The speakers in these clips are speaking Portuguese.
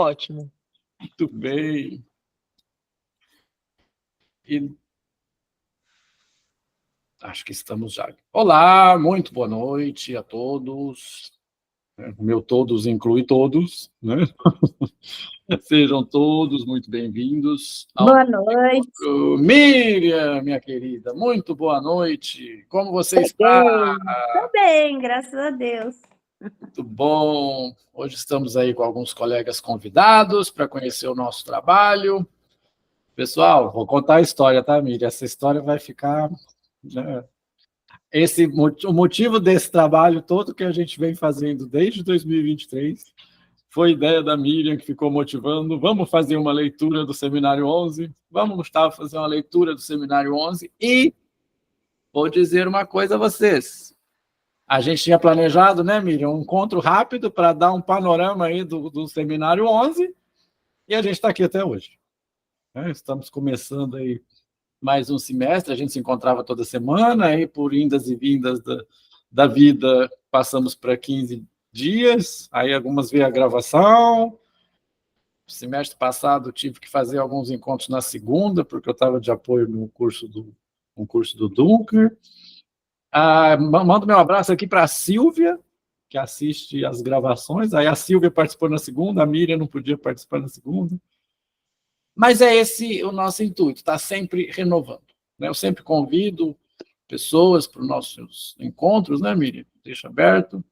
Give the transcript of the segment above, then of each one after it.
Ótimo. Muito bem. E acho que estamos já. Olá, muito boa noite a todos. O meu todos inclui todos, né? Sejam todos muito bem-vindos. Boa noite. Miriam, minha querida, muito boa noite. Como você está? Estou bem, graças a Deus. Muito bom. Hoje estamos aí com alguns colegas convidados para conhecer o nosso trabalho. Pessoal, vou contar a história, tá, Miriam? Essa história vai ficar, né? O motivo desse trabalho todo que a gente vem fazendo desde 2023 foi ideia da Miriam, que ficou motivando. Vamos fazer uma leitura do Seminário 11. Vamos, Gustavo, fazer uma leitura do Seminário 11. E vou dizer uma coisa a vocês. A gente tinha planejado, né, Miriam, um encontro rápido para dar um panorama aí do Seminário 11, e a gente está aqui até hoje. Estamos começando aí mais um semestre, a gente se encontrava toda semana, aí por indas e vindas da vida, passamos para 15 dias, aí algumas veio a gravação. Semestre passado tive que fazer alguns encontros na segunda, porque eu estava de apoio no curso do Dunker. Mando meu abraço aqui para a Silvia, que assiste as gravações. Aí a Silvia participou na segunda, a Miriam não podia participar na segunda. Mas é esse o nosso intuito, está sempre renovando, né? Eu sempre convido pessoas para os nossos encontros, né, Miriam? Deixa aberto.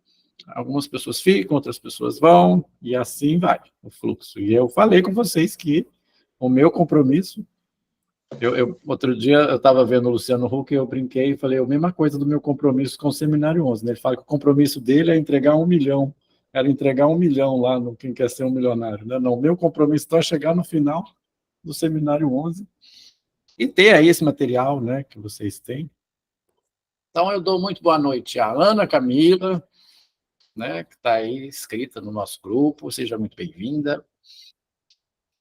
Algumas pessoas ficam, outras pessoas vão, e assim vai o fluxo. E eu falei com vocês que o meu compromisso... outro dia eu estava vendo o Luciano Huck e eu brinquei e falei a mesma coisa do meu compromisso com o Seminário 11. Né? Ele fala que o compromisso dele é entregar 1 milhão. Era entregar 1 milhão lá no Quem Quer Ser um Milionário. Né? Não, o meu compromisso então é chegar no final do Seminário 11 e ter aí esse material, né, que vocês têm. Então eu dou muito boa noite à Ana Camila, né, que está aí inscrita no nosso grupo. Seja muito bem-vinda.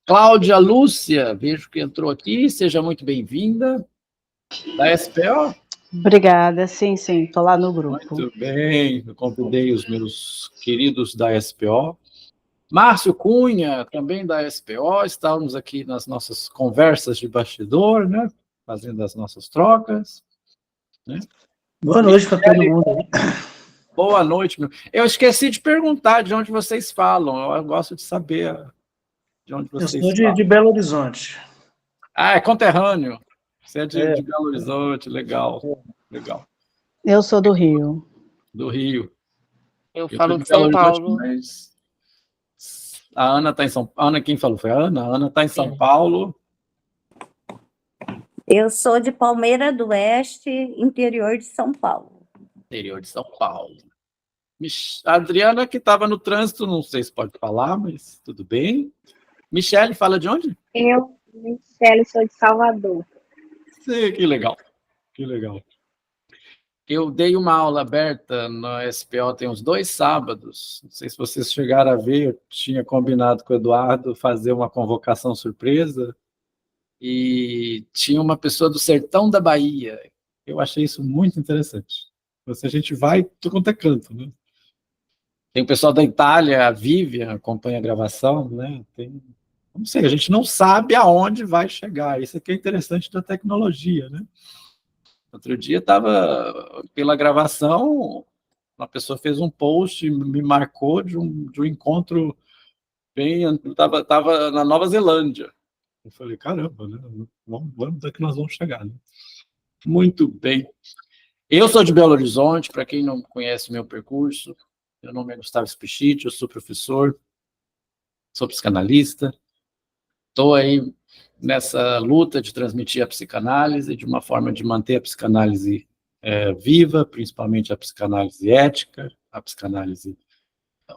Cláudia Lúcia, vejo que entrou aqui, seja muito bem-vinda, da SPO. Obrigada, sim, estou lá no grupo. Muito bem, eu convidei os meus queridos da SPO. Márcio Cunha, também da SPO, estávamos aqui nas nossas conversas de bastidor, né, fazendo as nossas trocas. Né? Boa noite para todo mundo. Boa noite, meu. Eu esqueci de perguntar de onde vocês falam, eu gosto de saber de onde vocês falam. Eu sou de Belo Horizonte. Ah, é conterrâneo. Você é de Belo Horizonte, legal. Legal. Eu sou do Rio. Do Rio. Eu falo de São Paulo. Mas a Ana está em São Paulo. Ana, quem falou? Foi a Ana? A Ana está em São Paulo. Eu sou de Palmeira do Oeste, interior de São Paulo. Interior de São Paulo. A Adriana, que estava no trânsito, não sei se pode falar, mas tudo bem. Michele, fala de onde? Eu, Michele, sou de Salvador. Sim, que legal. Que legal. Eu dei uma aula aberta no SPO tem uns 2 sábados. Não sei se vocês chegaram a ver, eu tinha combinado com o Eduardo fazer uma convocação surpresa e tinha uma pessoa do sertão da Bahia. Eu achei isso muito interessante. A gente vai tudo quanto é canto, né? Tem o pessoal da Itália, a Vivian, acompanha a gravação, né? Não sei, a gente não sabe aonde vai chegar. Isso aqui é interessante da tecnologia, né? Outro dia estava, pela gravação, uma pessoa fez um post, me marcou de um encontro bem... Estava na Nova Zelândia. Eu falei, caramba, né? Vamos ver que nós vamos chegar. Né? Muito bem. Eu sou de Belo Horizonte, para quem não conhece o meu percurso, meu nome é Gustavo Spichit, eu sou professor, sou psicanalista, estou aí nessa luta de transmitir a psicanálise, de uma forma de manter a psicanálise viva, principalmente a psicanálise ética, a psicanálise...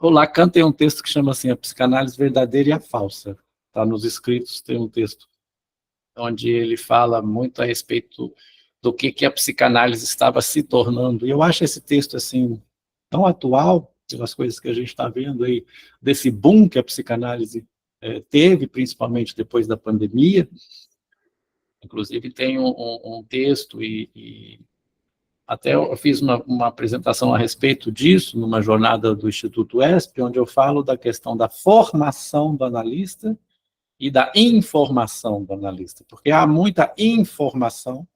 O Lacan tem um texto que chama assim, a psicanálise verdadeira e a falsa. Está nos escritos, tem um texto onde ele fala muito a respeito do que a psicanálise estava se tornando. E eu acho esse texto assim tão atual, pelas coisas que a gente está vendo aí, desse boom que a psicanálise teve, principalmente depois da pandemia. Inclusive tem um texto e Até eu fiz uma apresentação a respeito disso, numa jornada do Instituto ESP, onde eu falo da questão da formação do analista e da informação do analista, porque há muita informação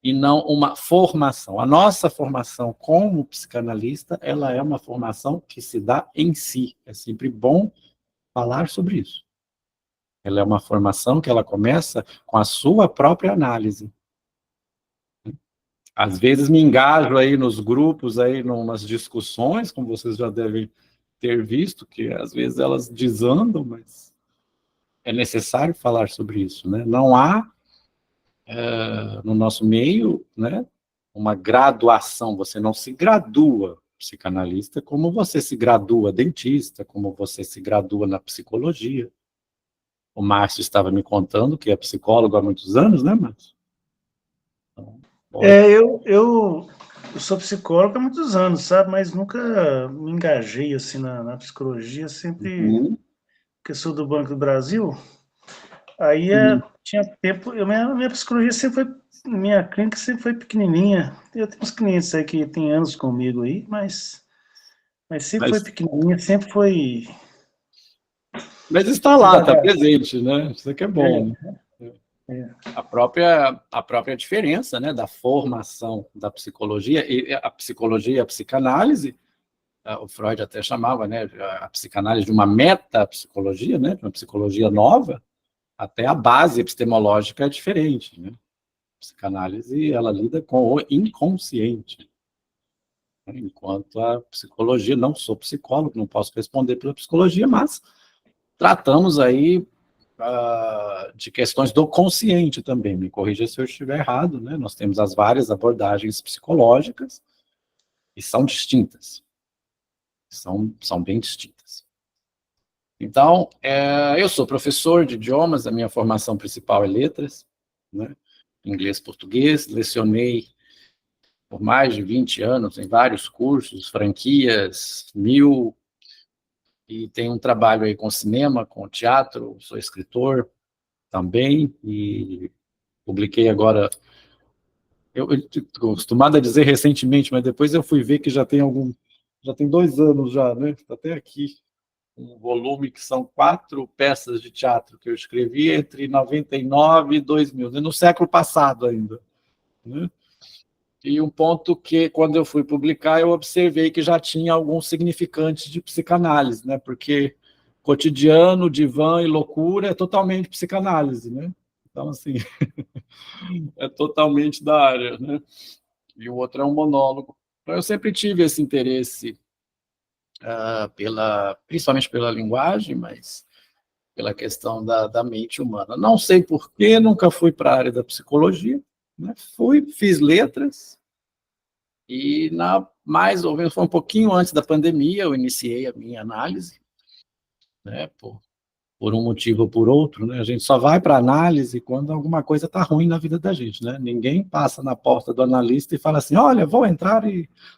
e não uma formação. A nossa formação como psicanalista, ela é uma formação que se dá em si. É sempre bom falar sobre isso. Ela é uma formação que ela começa com a sua própria análise. Às vezes me engajo aí nos grupos, aí, em umas discussões, como vocês já devem ter visto, que às vezes elas desandam, mas é necessário falar sobre isso, né? Não há, no nosso meio, né, uma graduação, você não se gradua psicanalista como você se gradua dentista, como você se gradua na psicologia. O Márcio estava me contando que é psicólogo há muitos anos, né, Márcio? Então, Eu sou psicólogo há muitos anos, sabe? Mas nunca me engajei assim na psicologia, sempre porque sou do Banco do Brasil. Aí tinha tempo, minha psicologia sempre foi, minha clínica sempre foi pequenininha. Eu tenho uns clientes aí que tem anos comigo aí, mas sempre foi pequenininha, sempre foi... Mas está lá, está presente, né? Isso aqui é bom, né? A própria diferença, né, da formação da psicologia, e a psicologia e a psicanálise, o Freud até chamava, né, a psicanálise de uma metapsicologia, né, de uma psicologia nova, até a base epistemológica é diferente, né? A psicanálise, ela lida com o inconsciente, né? Enquanto a psicologia, não sou psicólogo, não posso responder pela psicologia, mas tratamos aí de questões do consciente também, me corrija se eu estiver errado, né? Nós temos as várias abordagens psicológicas e são distintas, são bem distintas. Então, eu sou professor de idiomas, a minha formação principal é letras, né? Inglês, português, lecionei por mais de 20 anos em vários cursos, franquias, 1000, e tenho um trabalho aí com cinema, com teatro, sou escritor também, e publiquei agora, eu estou acostumado a dizer recentemente, mas depois eu fui ver que já tem 2 anos já, né? Está até aqui, um volume que são 4 peças de teatro que eu escrevi entre 99 e 2000, no século passado ainda, né? E um ponto que, quando eu fui publicar, eu observei que já tinha alguns significantes de psicanálise, né? Porque cotidiano, divã e loucura é totalmente psicanálise, né? Então, assim, é totalmente da área, né? E o outro é um monólogo. Então, eu sempre tive esse interesse, principalmente pela linguagem, mas pela questão da mente humana. Não sei por quê, nunca fui para a área da psicologia, né? Fiz letras, e mais ou menos foi um pouquinho antes da pandemia, eu iniciei a minha análise, né? Por um motivo ou por outro, né? A gente só vai para análise quando alguma coisa está ruim na vida da gente, né? Ninguém passa na porta do analista e fala assim, olha, vou entrar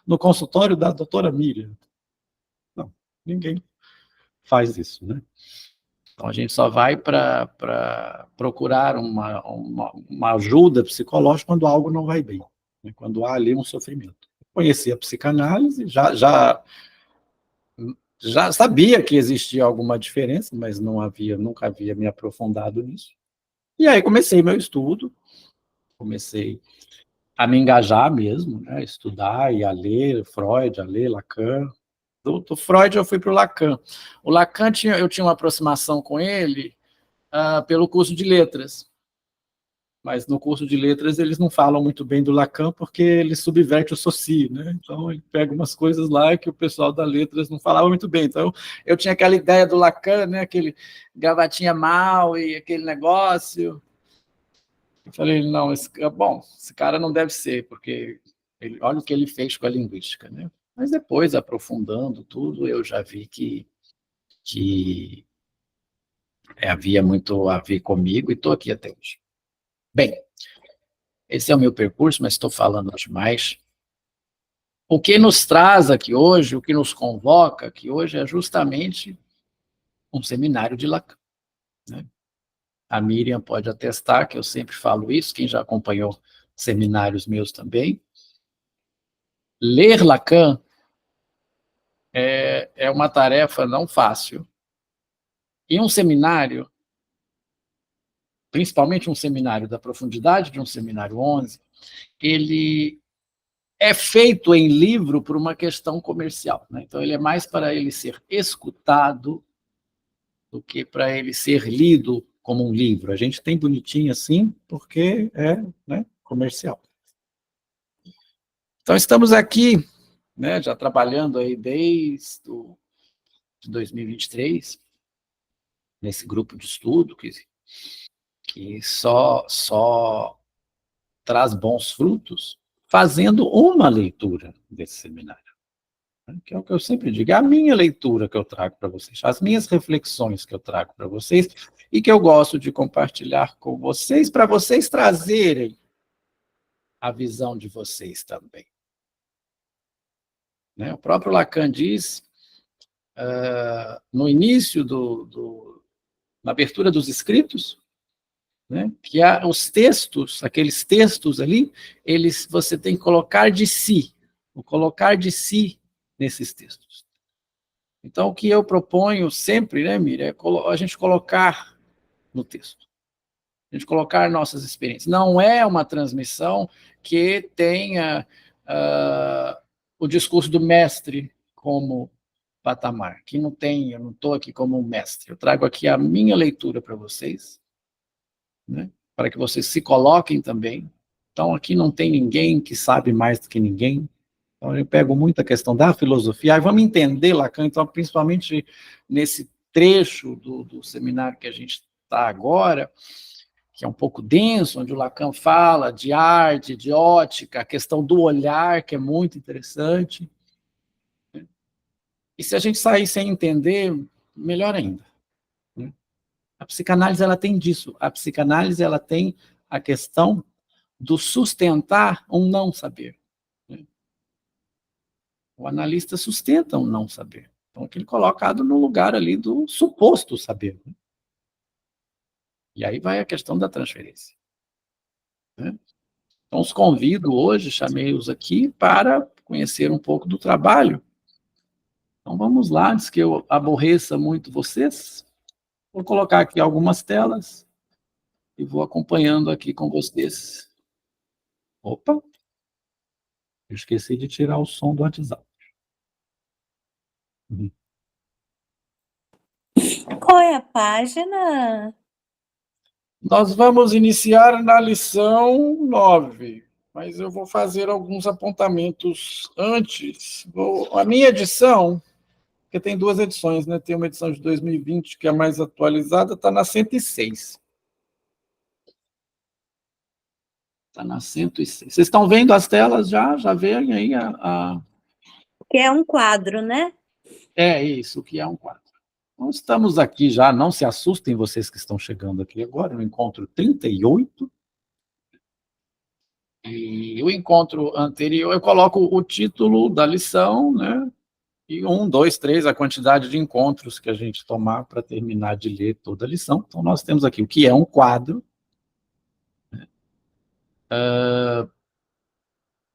no consultório da doutora Miriam. Não, ninguém faz isso, né? Então, a gente só vai para procurar uma ajuda psicológica quando algo não vai bem, né? Quando há ali um sofrimento. Conheci a psicanálise, já sabia que existia alguma diferença, mas nunca havia me aprofundado nisso. E aí comecei meu estudo, comecei a me engajar mesmo, né? A estudar e a ler Freud, a ler Lacan. Do Freud eu fui para o Lacan. O Lacan, eu tinha uma aproximação com ele pelo curso de letras. Mas no curso de letras eles não falam muito bem do Lacan porque ele subverte o Saussure, né? Então ele pega umas coisas lá que o pessoal da letras não falava muito bem. Então eu tinha aquela ideia do Lacan, né? Aquele gravatinha mal e aquele negócio. Eu falei, não, esse cara não deve ser, porque olha o que ele fez com a linguística, né? Mas depois, aprofundando tudo, eu já vi que havia muito a ver comigo e estou aqui até hoje. Bem, esse é o meu percurso, mas estou falando demais. O que nos traz aqui hoje, o que nos convoca aqui hoje é justamente um seminário de Lacan, né? A Miriam pode atestar que eu sempre falo isso, quem já acompanhou seminários meus também. ler Lacan é uma tarefa não fácil. E um seminário, principalmente um seminário da profundidade de um seminário 11, ele é feito em livro por uma questão comercial, né? Então, ele é mais para ele ser escutado do que para ele ser lido como um livro. A gente tem bonitinho assim, porque é, né, comercial. Então, estamos aqui, né, já trabalhando aí desde de 2023, nesse grupo de estudo que só traz bons frutos, fazendo uma leitura desse seminário. Que é o que eu sempre digo, é a minha leitura que eu trago para vocês, as minhas reflexões que eu trago para vocês, e que eu gosto de compartilhar com vocês, para vocês trazerem a visão de vocês também. Né? O próprio Lacan diz, no início na abertura dos escritos, né, que os textos, aqueles textos ali, você tem que colocar de si, o colocar de si nesses textos. Então, o que eu proponho sempre, né, Miriam, é a gente colocar no texto. A gente colocar nossas experiências. Não é uma transmissão que tenha o discurso do mestre como patamar, que não tem, eu não estou aqui como um mestre. Eu trago aqui a minha leitura para vocês, né, para que vocês se coloquem também. Então, aqui não tem ninguém que sabe mais do que ninguém. Então, eu pego muito a questão da filosofia, aí vamos entender Lacan, então, principalmente nesse trecho do seminário que a gente está agora, que é um pouco denso, onde o Lacan fala de arte, de ótica, a questão do olhar, que é muito interessante. E se a gente sair sem entender, melhor ainda. A psicanálise, ela tem disso. A psicanálise, ela tem a questão do sustentar um não saber. O analista sustenta um não saber. Então, ele é colocado no lugar ali do suposto saber. E aí vai a questão da transferência. Então, os convido hoje, chamei-os aqui para conhecer um pouco do trabalho. Então, vamos lá, antes que eu aborreça muito vocês, vou colocar aqui algumas telas e vou acompanhando aqui com vocês. Opa! Eu esqueci de tirar o som do WhatsApp. Qual é a página? Nós vamos iniciar na lição 9, mas eu vou fazer alguns apontamentos antes. A minha edição, porque tem duas edições, né? Tem uma edição de 2020, que é a mais atualizada, está na 106. Está na 106. Vocês estão vendo as telas já? Já veem aí Que é um quadro, né? É isso, que é um quadro. Então, estamos aqui já, não se assustem vocês que estão chegando aqui agora, no encontro 38. E o encontro anterior, eu coloco o título da lição, né? E 1, 2, 3, a quantidade de encontros que a gente tomar para terminar de ler toda a lição. Então, nós temos aqui o que é um quadro.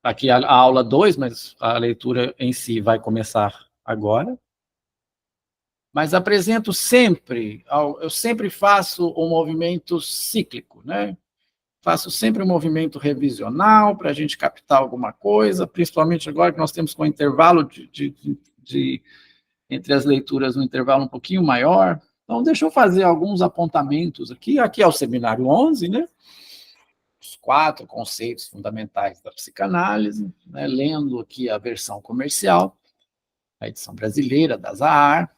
Aqui a aula 2, mas a leitura em si vai começar agora. Mas apresento sempre, eu sempre faço um movimento cíclico, né? Faço sempre um movimento revisional para a gente captar alguma coisa, principalmente agora que nós temos com intervalo entre as leituras, um intervalo um pouquinho maior. Então, deixa eu fazer alguns apontamentos aqui. Aqui é o seminário 11, né? Os 4 conceitos fundamentais da psicanálise, né? Lendo aqui a versão comercial, a edição brasileira da Zahar.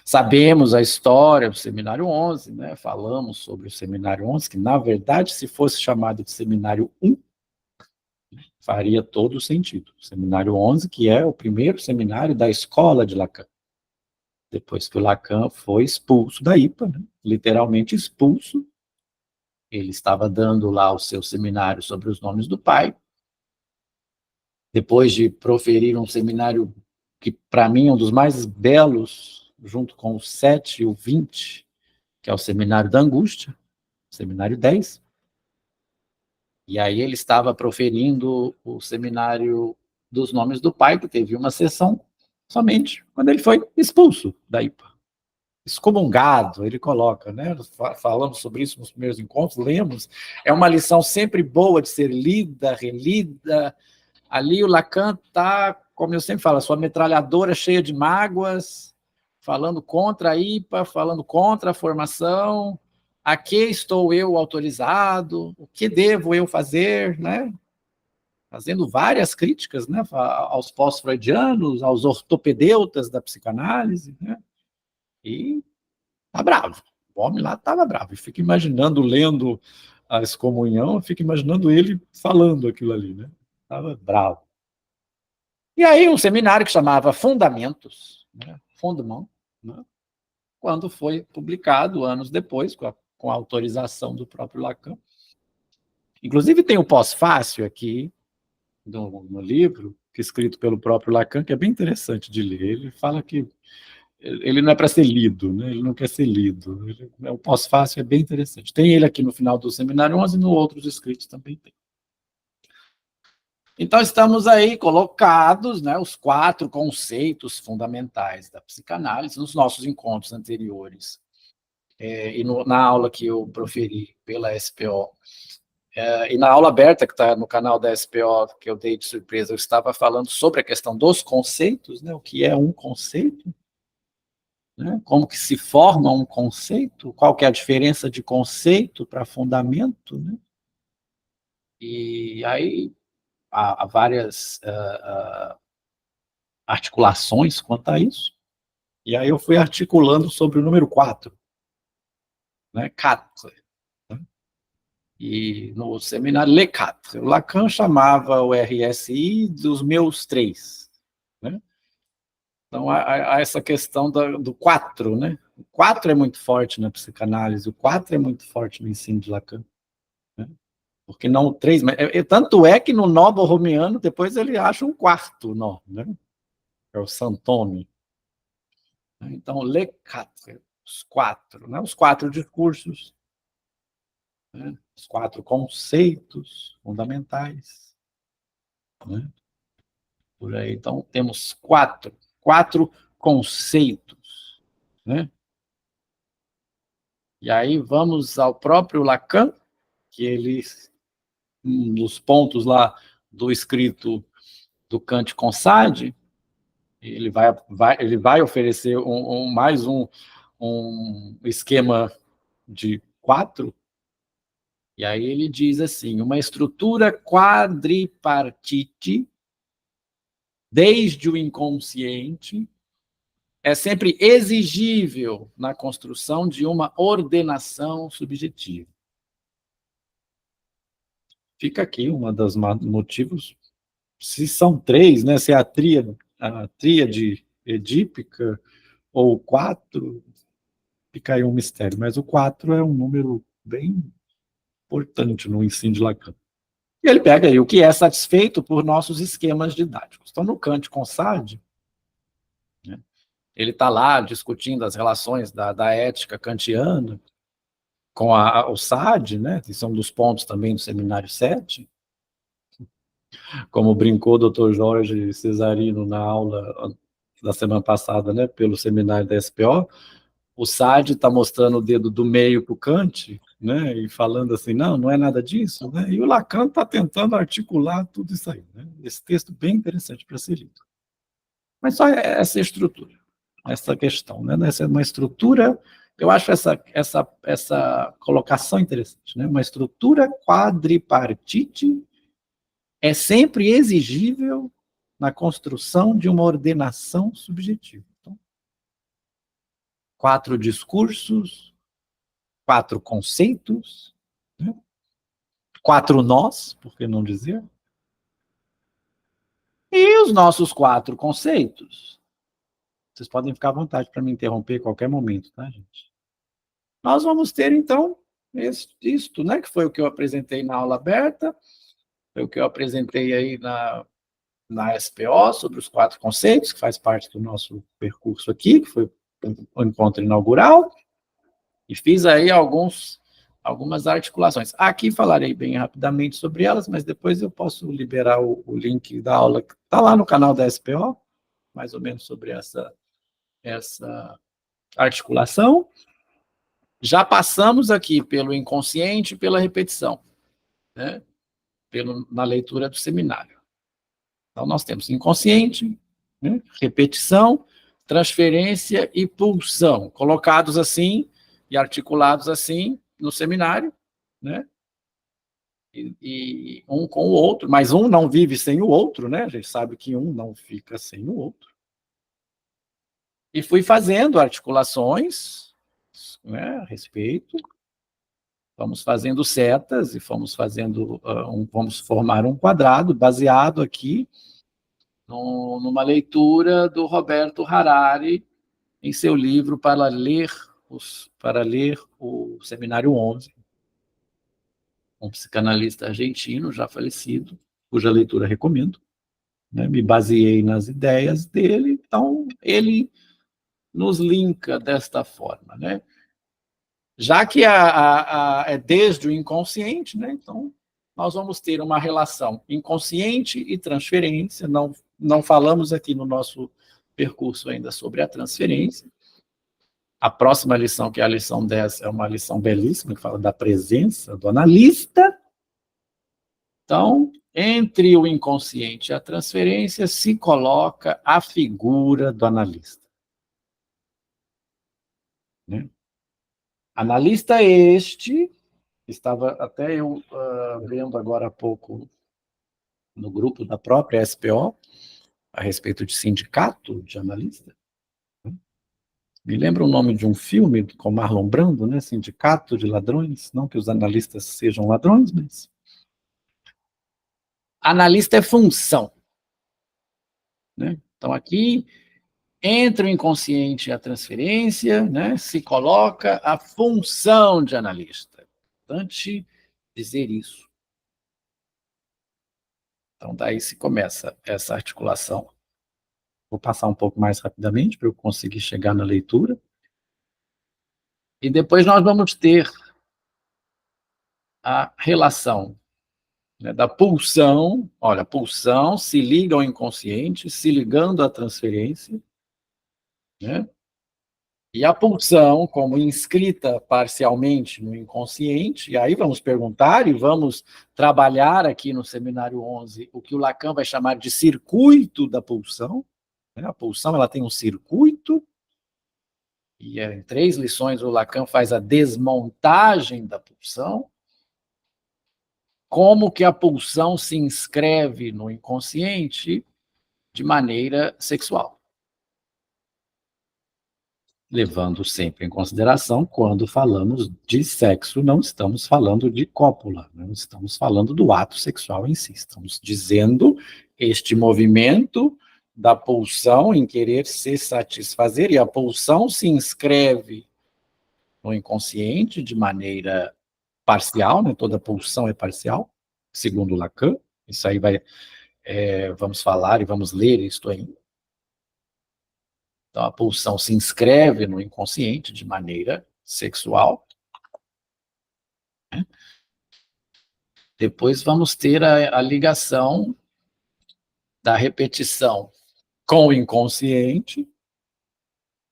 Sabemos a história do seminário 11, né? Falamos sobre o seminário 11, que, na verdade, se fosse chamado de seminário 1, faria todo o sentido. O seminário 11, que é o primeiro seminário da escola de Lacan. Depois que o Lacan foi expulso da IPA, né? Literalmente expulso, ele estava dando lá o seu seminário sobre os nomes do pai. Depois de proferir um seminário que, para mim, é um dos mais belos, junto com o 7 e o 20, que é o Seminário da Angústia, Seminário 10. E aí ele estava proferindo o Seminário dos nomes do pai, que teve uma sessão somente quando ele foi expulso da IPA. Excomungado, ele coloca, né? Falamos sobre isso nos primeiros encontros, lemos. É uma lição sempre boa de ser lida, relida. Ali o Lacan está, como eu sempre falo, a sua metralhadora cheia de mágoas, falando contra a IPA, falando contra a formação. A que estou eu autorizado? O que devo eu fazer, né? Fazendo várias críticas, né, aos pós-freudianos, aos ortopedeutas da psicanálise, né? E tá bravo. O homem lá estava bravo. Eu fico imaginando, lendo a excomunhão, eu fico imaginando ele falando aquilo ali, né? Estava bravo. E aí um seminário que chamava Fundamentos, né? Fondement, né? Quando foi publicado, anos depois, com a autorização do próprio Lacan. Inclusive tem o pós-fácil aqui, no livro, que é escrito pelo próprio Lacan, que é bem interessante de ler. Ele fala que ele não é para ser lido, né? Ele não quer ser lido. O pós-fácil é bem interessante. Tem ele aqui no final do Seminário 11 e no outros escritos também tem. Então, estamos aí colocados, né, os 4 conceitos fundamentais da psicanálise nos nossos encontros anteriores. E na aula que eu proferi pela SPO, e na aula aberta que está no canal da SPO, que eu dei de surpresa, eu estava falando sobre a questão dos conceitos, né, o que é um conceito, né, como que se forma um conceito, qual que é a diferença de conceito para fundamento, né? E aí há várias articulações quanto a isso, e aí eu fui articulando sobre o número 4, né, 4, né? E no seminário Le 4, o Lacan chamava o RSI dos meus 3, né? Então, há essa questão do 4, né? O 4 é muito forte na psicanálise, o 4 é muito forte no ensino de Lacan, né? Porque não o 3, mas tanto é que no nó borromiano, depois ele acha um 4 nó, né? É o Santoni. Então, Le 4, os 4, né? Os 4 discursos, né? Os 4 conceitos fundamentais, né? Por aí, então, temos 4 conceitos, né? E aí vamos ao próprio Lacan, que ele, nos pontos lá do escrito do Kant com Sade, ele vai oferecer mais um esquema de 4, e aí ele diz assim: uma estrutura quadripartite, desde o inconsciente, é sempre exigível na construção de uma ordenação subjetiva. Fica aqui uma dos motivos, se são 3, né, se é a tríade edípica, ou 4, fica aí um mistério, mas o 4 é um número bem importante no ensino de Lacan. E ele pega aí o que é satisfeito por nossos esquemas didáticos. Então, no Kant com Sade, né, ele está lá discutindo as relações da ética kantiana com o Sade, né, que são dos pontos também do Seminário 7, como brincou o Dr. Jorge Cesarino na aula da semana passada, né, pelo seminário da SPO, o Sade está mostrando o dedo do meio para o Kant, né, e falando assim, não é nada disso, né, e o Lacan está tentando articular tudo isso aí, né, esse texto bem interessante para ser lido. Mas só essa estrutura, essa questão, né, essa é uma estrutura, eu acho essa colocação interessante, né, uma estrutura quadripartite é sempre exigível na construção de uma ordenação subjetiva. Então, 4 discursos, 4 conceitos, né? 4 nós, por que não dizer? E os nossos 4 conceitos. Vocês podem ficar à vontade para me interromper a qualquer momento, tá, gente? Nós vamos ter, então, isto, né, que foi o que eu apresentei na aula aberta, foi o que eu apresentei aí na SPO, sobre os 4 conceitos, que faz parte do nosso percurso aqui, que foi o encontro inaugural, e fiz aí alguns algumas articulações. Aqui falarei bem rapidamente sobre elas, mas depois eu posso liberar o link da aula que está lá no canal da SPO, mais ou menos sobre essa articulação. Já passamos aqui pelo inconsciente e pela repetição, né? Na leitura do seminário. Então, nós temos inconsciente, né? Repetição, transferência e pulsão, colocados assim e articulados assim no seminário, né? E um com o outro, mas um não vive sem o outro, né? A gente sabe que um não fica sem o outro. E fui fazendo articulações, né, a respeito. Vamos fazendo setas e fomos fazendo, vamos formar um quadrado baseado aqui numa leitura do Roberto Harari em seu livro para ler o Seminário 11, um psicanalista argentino já falecido, cuja leitura recomendo, né? Me baseei nas ideias dele, então ele nos linka desta forma, né? Já que é desde o inconsciente, né? Então nós vamos ter uma relação inconsciente e transferência, não falamos aqui no nosso percurso ainda sobre a transferência. A próxima lição, que é a lição 10, é uma lição belíssima, que fala da presença do analista. Então, entre o inconsciente e a transferência, se coloca a figura do analista, né? Analista este, estava até eu vendo agora há pouco no grupo da própria SPO, a respeito de sindicato de analista. Me lembra o nome de um filme com Marlon Brando, né? Sindicato de Ladrões. Não que os analistas sejam ladrões, mas... Analista é função, né? Então, aqui, entre o inconsciente e a transferência, né, se coloca a função de analista. É importante dizer isso. Então, daí se começa essa articulação. Vou passar um pouco mais rapidamente para eu conseguir chegar na leitura. E depois nós vamos ter a relação, né, da pulsão. Olha, a pulsão se liga ao inconsciente, se ligando à transferência, né? E a pulsão, como inscrita parcialmente no inconsciente, e aí vamos perguntar e vamos trabalhar aqui no Seminário 11 o que o Lacan vai chamar de circuito da pulsão, né? A pulsão ela tem um circuito, e em 3 lições o Lacan faz a desmontagem da pulsão, como que a pulsão se inscreve no inconsciente de maneira sexual. Levando sempre em consideração, quando falamos de sexo, não estamos falando de cópula, não estamos falando do ato sexual em si, estamos dizendo este movimento da pulsão em querer se satisfazer, e a pulsão se inscreve no inconsciente de maneira parcial, né? Toda pulsão é parcial, segundo Lacan. Isso aí vamos falar e vamos ler isto aí. Então, a pulsão se inscreve no inconsciente de maneira sexual, né? Depois vamos ter a ligação da repetição com o inconsciente,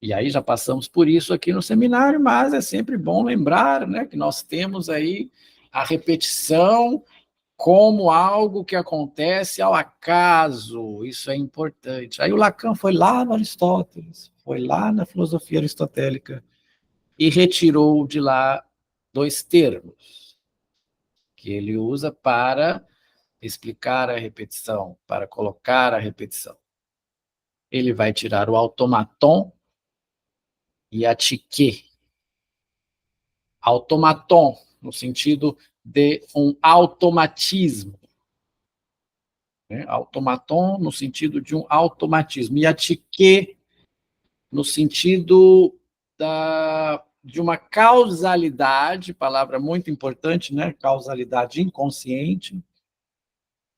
e aí já passamos por isso aqui no seminário, mas é sempre bom lembrar, né, que nós temos aí a repetição como algo que acontece ao acaso. Isso é importante. Aí o Lacan foi lá no Aristóteles, foi lá na filosofia aristotélica e retirou de lá 2 termos que ele usa para explicar a repetição, para colocar a repetição. Ele vai tirar o automaton e a psique. Automaton, no sentido de um automatismo, né? Automaton no sentido de um automatismo, e a psique no sentido de uma causalidade, palavra muito importante, né? Causalidade inconsciente,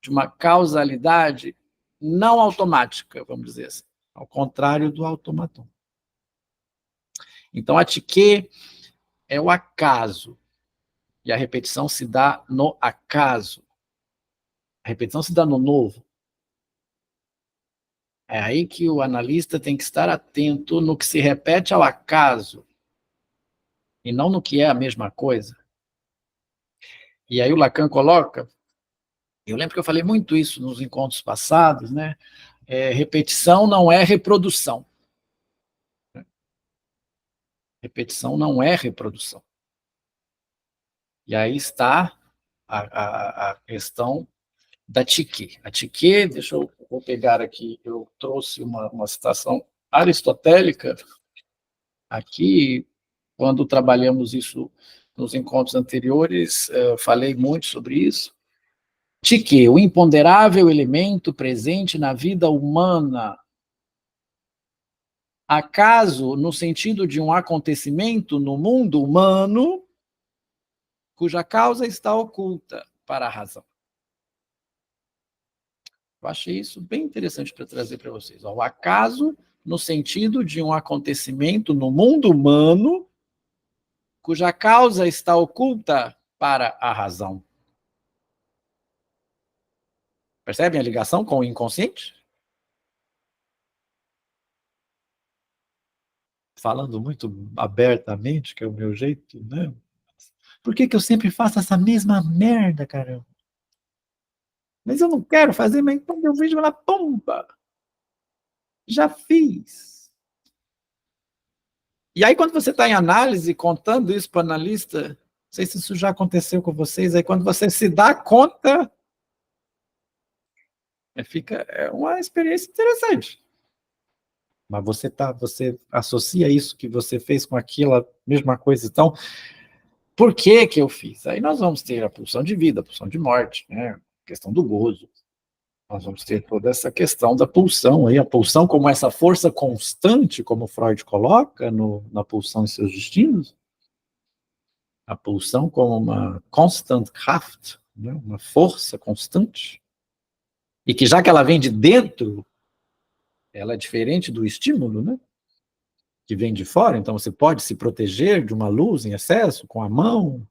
de uma causalidade não automática, vamos dizer assim, ao contrário do automaton. Então, a psique é o acaso, e a repetição se dá no acaso. A repetição se dá no novo. É aí que o analista tem que estar atento no que se repete ao acaso, e não no que é a mesma coisa. E aí o Lacan coloca, eu lembro que eu falei muito isso nos encontros passados, né? Repetição não é reprodução. Repetição não é reprodução. E aí está a questão da Tchiquet. A Tchiquet, vou pegar aqui, eu trouxe uma citação aristotélica aqui, quando trabalhamos isso nos encontros anteriores, falei muito sobre isso. Tchiquet, o imponderável elemento presente na vida humana. Acaso, no sentido de um acontecimento no mundo humano, cuja causa está oculta para a razão. Eu achei isso bem interessante para trazer para vocês. O acaso, no sentido de um acontecimento no mundo humano, cuja causa está oculta para a razão. Percebem a ligação com o inconsciente? Falando muito abertamente, que é o meu jeito, né? Por que eu sempre faço essa mesma merda, caramba? Mas eu não quero fazer, mas quando eu vejo ela, pomba! Já fiz. E aí, quando você está em análise, contando isso para o analista, não sei se isso já aconteceu com vocês, aí quando você se dá conta, é uma experiência interessante. Mas você associa isso que você fez com aquilo, a mesma coisa. Então, por que eu fiz? Aí nós vamos ter a pulsão de vida, a pulsão de morte, né? A questão do gozo. Nós vamos ter toda essa questão da pulsão, aí, a pulsão como essa força constante, como Freud coloca na pulsão e seus destinos, a pulsão como uma constant Kraft, né? Uma força constante, e que já que ela vem de dentro, ela é diferente do estímulo, né? Que vem de fora, então você pode se proteger de uma luz em excesso com a mão.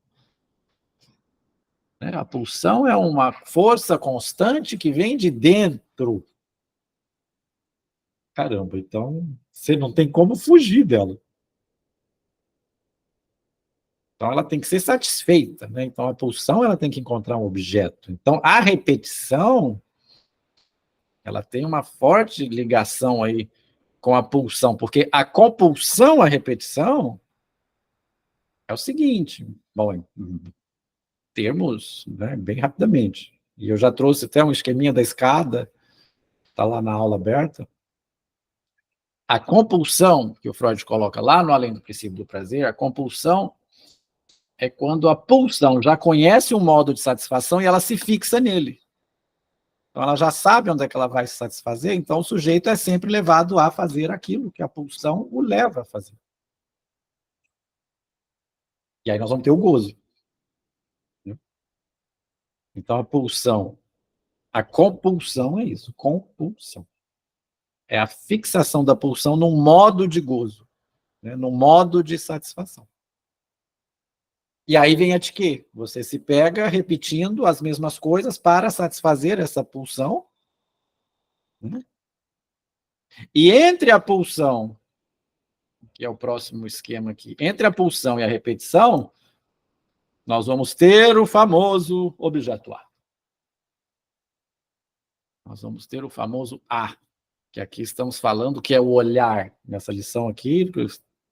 Né? A pulsão é uma força constante que vem de dentro. Caramba, então você não tem como fugir dela. Então ela tem que ser satisfeita, né? Então a pulsão ela tem que encontrar um objeto. Então a repetição ela tem uma forte ligação aí com a pulsão, porque a compulsão à repetição é o seguinte, bom, em termos, né, bem rapidamente. E eu já trouxe até um esqueminha da escada, está lá na aula aberta. A compulsão, que o Freud coloca lá no Além do Princípio do Prazer, a compulsão é quando a pulsão já conhece um modo de satisfação e ela se fixa nele. Então ela já sabe onde é que ela vai se satisfazer, então o sujeito é sempre levado a fazer aquilo que a pulsão o leva a fazer. E aí nós vamos ter o gozo. Então a pulsão, a compulsão é isso, compulsão. É a fixação da pulsão num modo de gozo, né, num modo de satisfação. E aí vem a Tchiquet. Você se pega repetindo as mesmas coisas para satisfazer essa pulsão. Né? E entre a pulsão, que é o próximo esquema aqui, entre a pulsão e a repetição, nós vamos ter o famoso objeto A. Nós vamos ter o famoso A, que aqui estamos falando, que é o olhar. Nessa lição aqui,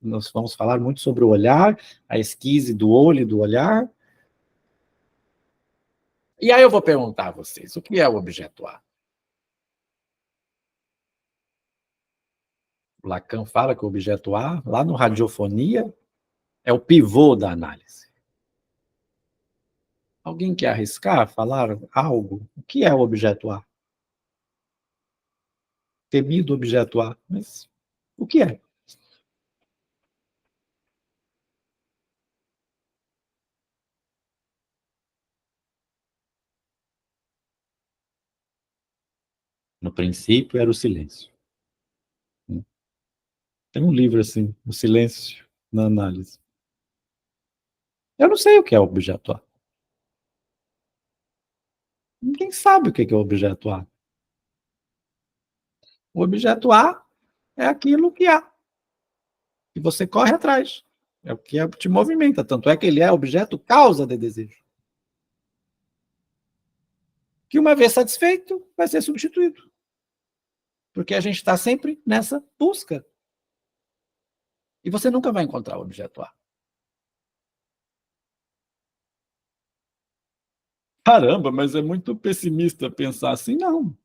nós vamos falar muito sobre o olhar, a esquise do olho e do olhar. E aí eu vou perguntar a vocês, o que é o objeto A? Lacan fala que o objeto A, lá no Radiofonia, é o pivô da análise. Alguém quer arriscar, falar algo? O que é o objeto A? Temido objeto A, mas o que é? No princípio era o silêncio. Tem um livro assim, O Silêncio na Análise. Eu não sei o que é objeto A. Ninguém sabe o que é o objeto A. O objeto A é aquilo que há. E você corre atrás. É o que te movimenta. Tanto é que ele é objeto causa de desejo. Que uma vez satisfeito, vai ser substituído. Porque a gente está sempre nessa busca. E você nunca vai encontrar o objeto A. Caramba, mas é muito pessimista pensar assim, não.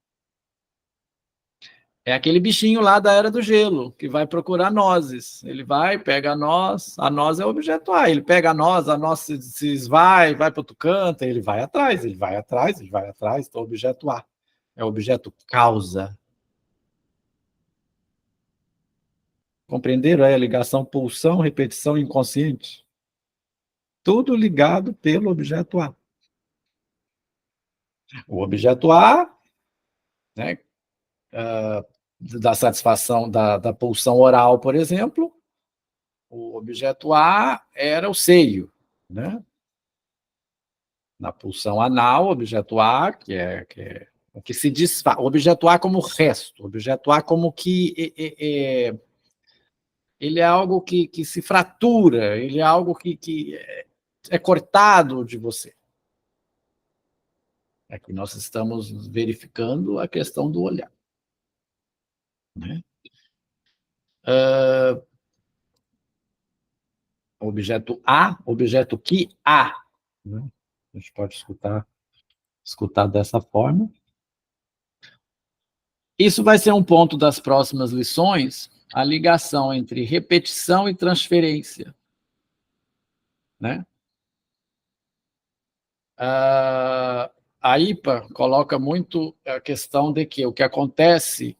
É aquele bichinho lá da Era do Gelo, que vai procurar nozes. Ele vai, pega a noz é o objeto A. Ele pega a noz se esvai, vai para outro canto, ele vai atrás, ele vai atrás, ele vai atrás. Então, o objeto A é o objeto causa. Compreenderam a ligação pulsão, repetição inconsciente? Tudo ligado pelo objeto A. O objeto A, né, da satisfação da pulsão oral, por exemplo, o objeto A era o seio, né? Na pulsão anal, o objeto A, que é o que se desfaz, o objeto A como resto, o objeto A como que ele é algo que se fratura, ele é algo que é cortado de você. Aqui nós estamos verificando a questão do olhar. Né? Objeto A, objeto que há. Né? A gente pode escutar dessa forma. Isso vai ser um ponto das próximas lições, a ligação entre repetição e transferência. Né? A IPA coloca muito a questão de que o que acontece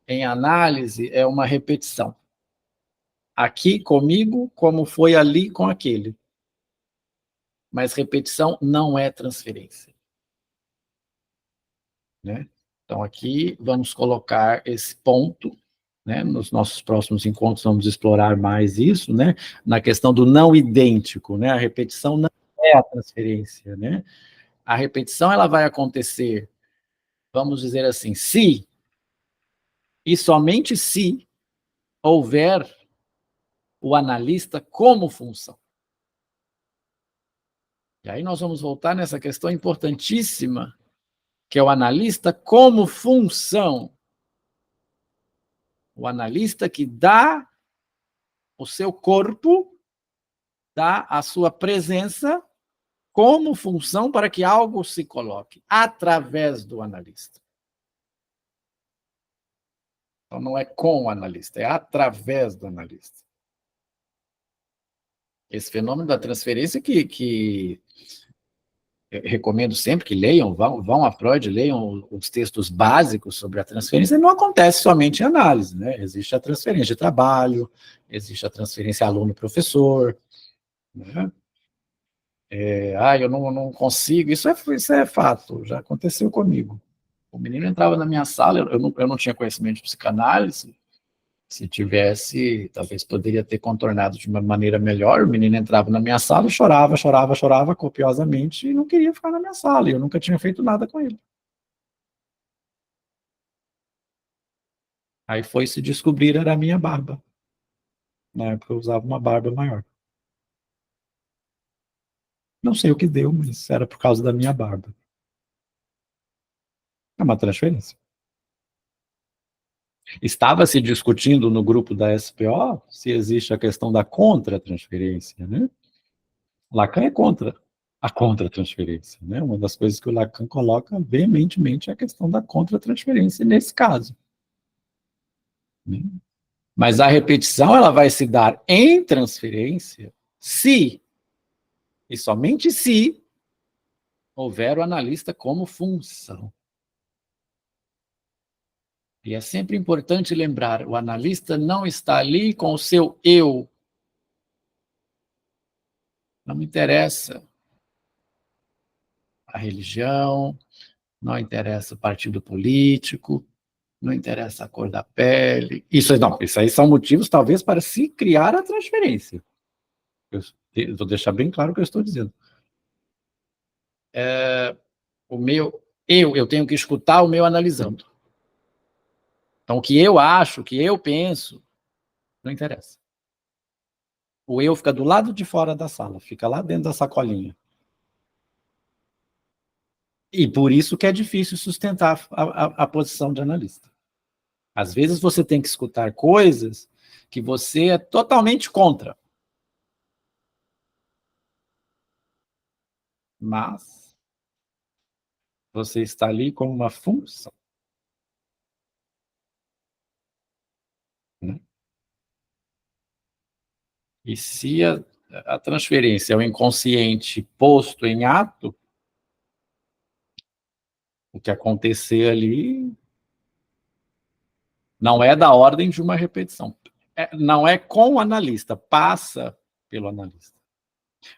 em análise é uma repetição. Aqui comigo, como foi ali com aquele. Mas repetição não é transferência. Né? Então, aqui vamos colocar esse ponto, né? Nos nossos próximos encontros vamos explorar mais isso, né? Na questão do não idêntico, né? A repetição não é a transferência, né? A repetição ela vai acontecer, vamos dizer assim, se e somente se houver o analista como função. E aí nós vamos voltar nessa questão importantíssima, que é o analista como função. O analista que dá o seu corpo, dá a sua presença como função para que algo se coloque, através do analista. Então, não é com o analista, é através do analista. Esse fenômeno da transferência que eu recomendo sempre que leiam, vão a Freud, leiam os textos básicos sobre a transferência, não acontece somente em análise, né? Existe a transferência de trabalho, existe a transferência aluno-professor, né? Eu não consigo, isso é fato, já aconteceu comigo. O menino entrava na minha sala, eu não tinha conhecimento de psicanálise, se tivesse, talvez poderia ter contornado de uma maneira melhor. O menino entrava na minha sala e chorava copiosamente e não queria ficar na minha sala, e eu nunca tinha feito nada com ele. Aí foi se descobrir, era a minha barba. Na época eu usava uma barba maior. Não sei o que deu, mas era por causa da minha barba. É uma transferência. Estava se discutindo no grupo da SPO se existe a questão da contra-transferência, né? Lacan é contra a contra-transferência, né? Uma das coisas que o Lacan coloca veementemente é a questão da contra-transferência nesse caso. Né? Mas a repetição ela vai se dar em transferência se, e somente se, houver o analista como função. E é sempre importante lembrar, o analista não está ali com o seu eu. Não me interessa a religião, não interessa o partido político, não interessa a cor da pele. Isso aí são motivos, talvez, para se criar a transferência. Vou deixar bem claro o que eu estou dizendo. Eu tenho que escutar o meu analisando. Então, o que eu acho, o que eu penso, não interessa. O eu fica do lado de fora da sala, fica lá dentro da sacolinha. E por isso que é difícil sustentar a posição de analista. Às vezes você tem que escutar coisas que você é totalmente contra. Mas você está ali como uma função. Né? E se a transferência é o inconsciente posto em ato, o que acontecer ali não é da ordem de uma repetição. Não é com o analista, passa pelo analista.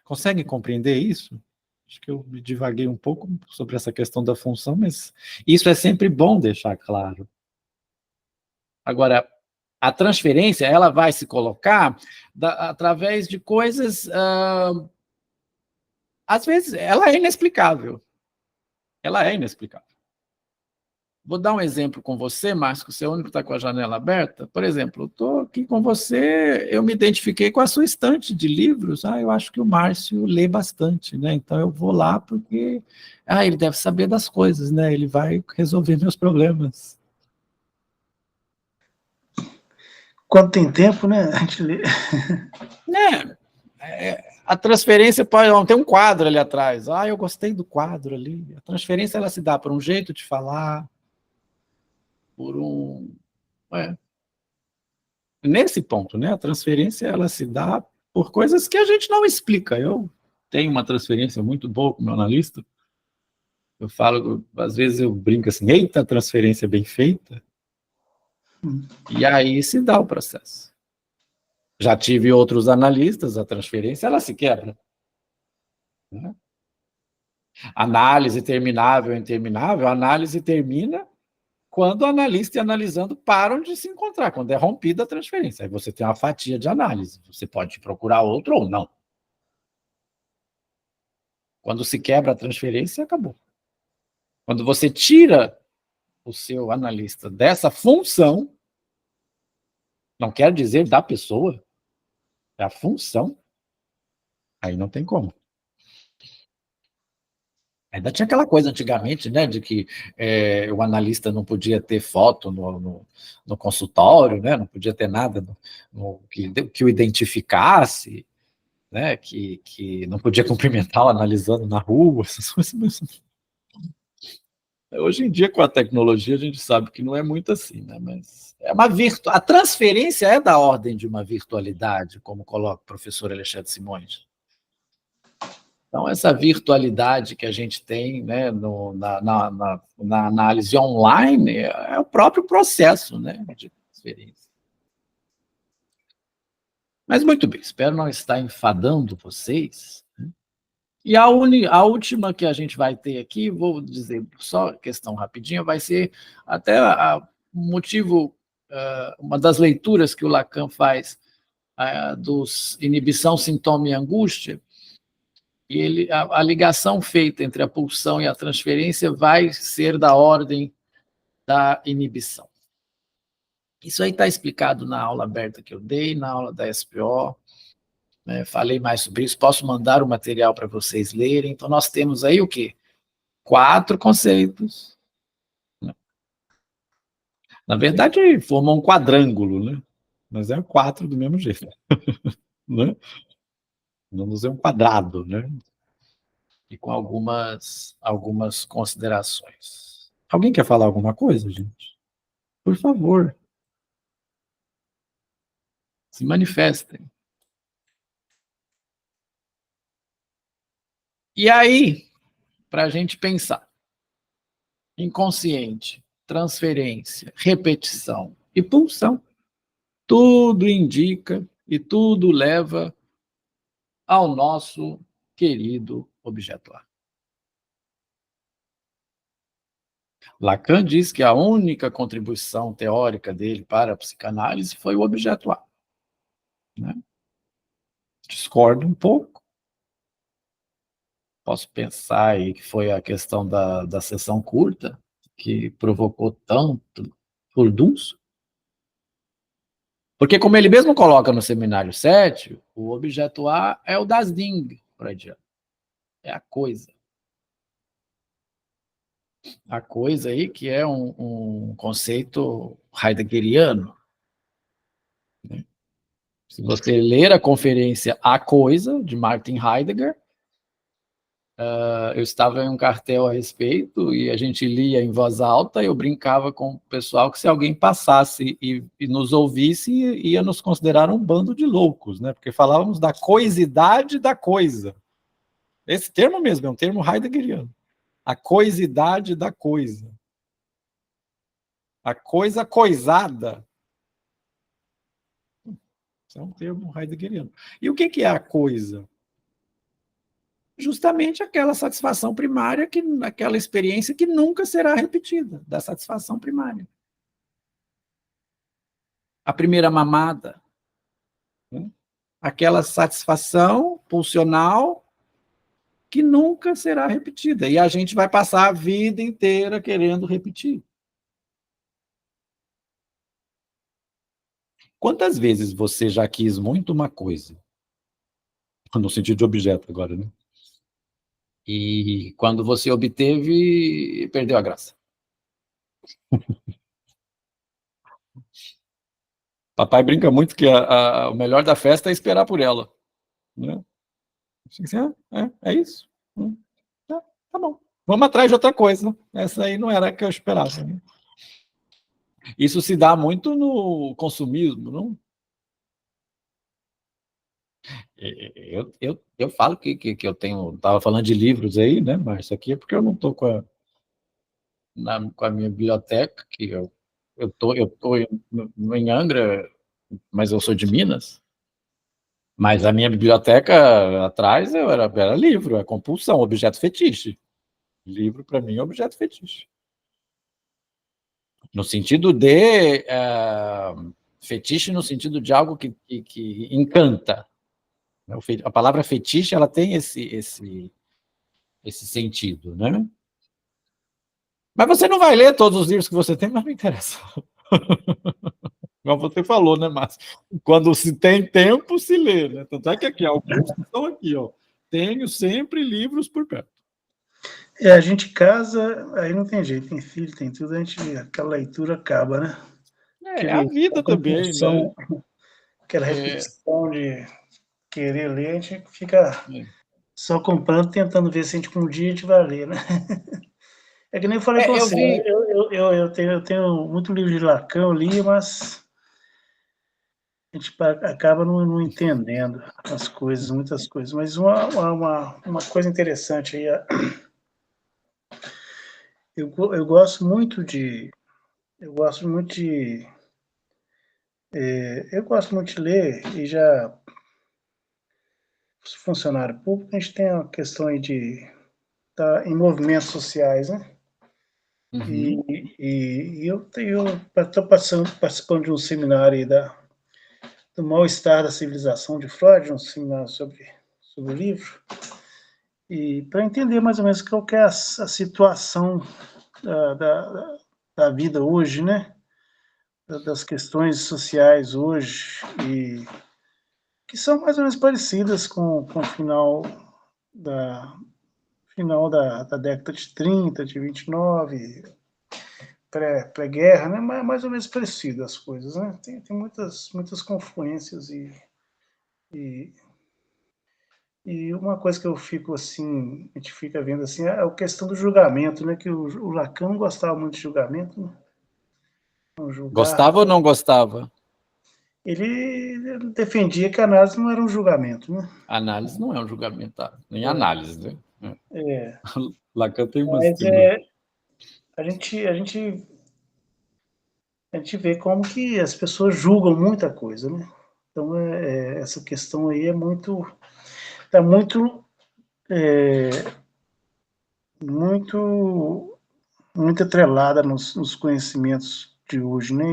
Conseguem compreender isso? Acho que eu me divaguei um pouco sobre essa questão da função, mas isso é sempre bom deixar claro. Agora, a transferência, ela vai se colocar através de coisas... às vezes, ela é inexplicável. Ela é inexplicável. Vou dar um exemplo com você, Márcio, que você é o único que está com a janela aberta. Por exemplo, eu estou aqui com você, eu me identifiquei com a sua estante de livros. Eu acho que o Márcio lê bastante, né? Então eu vou lá porque ele deve saber das coisas, né? Ele vai resolver meus problemas. Quando tem tempo, né? A gente lê. A transferência pode... Tem um quadro ali atrás. Eu gostei do quadro ali. A transferência ela se dá por um jeito de falar, por um... Nesse ponto, né? A transferência ela se dá por coisas que a gente não explica. Eu tenho uma transferência muito boa com o meu analista. Eu falo, às vezes eu brinco assim, eita, transferência bem feita. E aí se dá o processo. Já tive outros analistas, a transferência ela se quebra. Né? Análise terminável, interminável, a análise termina quando o analista e analisando param de se encontrar, quando é rompida a transferência. Aí você tem uma fatia de análise, você pode procurar outro ou não. Quando se quebra a transferência, acabou. Quando você tira o seu analista dessa função, não quer dizer da pessoa, é a função, aí não tem como. Ainda tinha aquela coisa antigamente, né, de que o analista não podia ter foto no consultório, né, não podia ter nada que o identificasse, né, que não podia cumprimentar o analisando na rua, essas coisas. Hoje em dia, com a tecnologia, a gente sabe que não é muito assim, né, mas a transferência é da ordem de uma virtualidade, como coloca o professor Alexandre Simões. Então, essa virtualidade que a gente tem, né, na análise online é o próprio processo, né, de transferência. Mas muito bem, espero não estar enfadando vocês. E a última que a gente vai ter aqui, vou dizer só questão rapidinha, vai ser até motivo, uma das leituras que o Lacan faz dos inibição, sintoma e angústia. E a ligação feita entre a pulsão e a transferência vai ser da ordem da inibição. Isso aí está explicado na aula aberta que eu dei, na aula da SPO, né, falei mais sobre isso, posso mandar o material para vocês lerem. Então, nós temos aí o quê? 4 conceitos. Né? Na verdade, formam um quadrângulo, né? Mas é 4 do mesmo jeito. Né? Vamos dizer um quadrado, né? E com algumas considerações. Alguém quer falar alguma coisa, gente? Por favor. Se manifestem. E aí, para a gente pensar, inconsciente, transferência, repetição e pulsão, tudo indica e tudo leva ao nosso querido objeto A. Lacan diz que a única contribuição teórica dele para a psicanálise foi o objeto A. Né? Discordo um pouco. Posso pensar aí que foi a questão da sessão curta que provocou tanto furdunço. Porque, como ele mesmo coloca no seminário 7, o objeto A é o das Ding, freudiano. É a coisa. A coisa aí que é um conceito heideggeriano. Se você ler a conferência A Coisa, de Martin Heidegger, eu estava em um cartel a respeito e a gente lia em voz alta, e eu brincava com o pessoal que se alguém passasse e nos ouvisse, ia nos considerar um bando de loucos, né? Porque falávamos da coisidade da coisa. Esse termo mesmo é um termo heideggeriano. A coisidade da coisa. A coisa coisada. Isso é um termo heideggeriano. E o que é a coisa? Justamente aquela satisfação primária, aquela experiência que nunca será repetida, da satisfação primária. A primeira mamada, né? Aquela satisfação pulsional que nunca será repetida. E a gente vai passar a vida inteira querendo repetir. Quantas vezes você já quis muito uma coisa? No sentido de objeto agora, né? E quando você obteve, perdeu a graça. Papai brinca muito que o melhor da festa é esperar por ela. Né? É isso. Tá bom. Vamos atrás de outra coisa. Essa aí não era a que eu esperava. Né? Isso se dá muito no consumismo, não? Eu falo que eu tenho... Estava falando de livros aí, né? Mas isso aqui é porque eu não estou com a minha biblioteca, que eu tô em Angra, mas eu sou de Minas. Mas a minha biblioteca atrás era livro, é compulsão, objeto fetiche. Livro, para mim, é objeto fetiche. No sentido de... fetiche no sentido de algo que encanta. A palavra fetiche, ela tem esse sentido, né? Mas você não vai ler todos os livros que você tem, mas não interessa. Como você falou, né, Márcio? Quando se tem tempo, se lê, né? Tanto é que aqui, alguns estão aqui, ó. Tenho sempre livros por perto. A gente casa, aí não tem jeito, tem filho, tem tudo, aquela leitura acaba, né? É a vida também, né? Aquela repetição de querer ler, a gente fica só comprando, tentando ver se a gente um dia a gente vai ler, né? É que nem eu falei com você, eu tenho muito livro de Lacan, eu li, mas a gente acaba não entendendo as coisas, muitas coisas. Mas uma coisa interessante aí, eu gosto muito de ler, e já funcionário público, a gente tem a questão aí de estar em movimentos sociais, né? Uhum. E eu estou participando de um seminário aí do mal-estar da civilização de Freud, um seminário sobre o livro, e para entender mais ou menos qual que é a situação da vida hoje, né? Das questões sociais hoje, e que são mais ou menos parecidas com o final da década de 30, de 29, pré-guerra, né? Mais ou menos parecidas as coisas, né? Tem muitas confluências e uma coisa que eu fico assim, a gente fica vendo assim, é a questão do julgamento, né? Que o Lacan não gostava muito de julgamento, né? Gostava ou não gostava? Ele defendia que a análise não era um julgamento, né? Análise não é um julgamento, nem análise, né? Lacan tem umas... Mas a gente vê como que as pessoas julgam muita coisa, né? Então, essa questão aí está muito atrelada nos conhecimentos de hoje, né?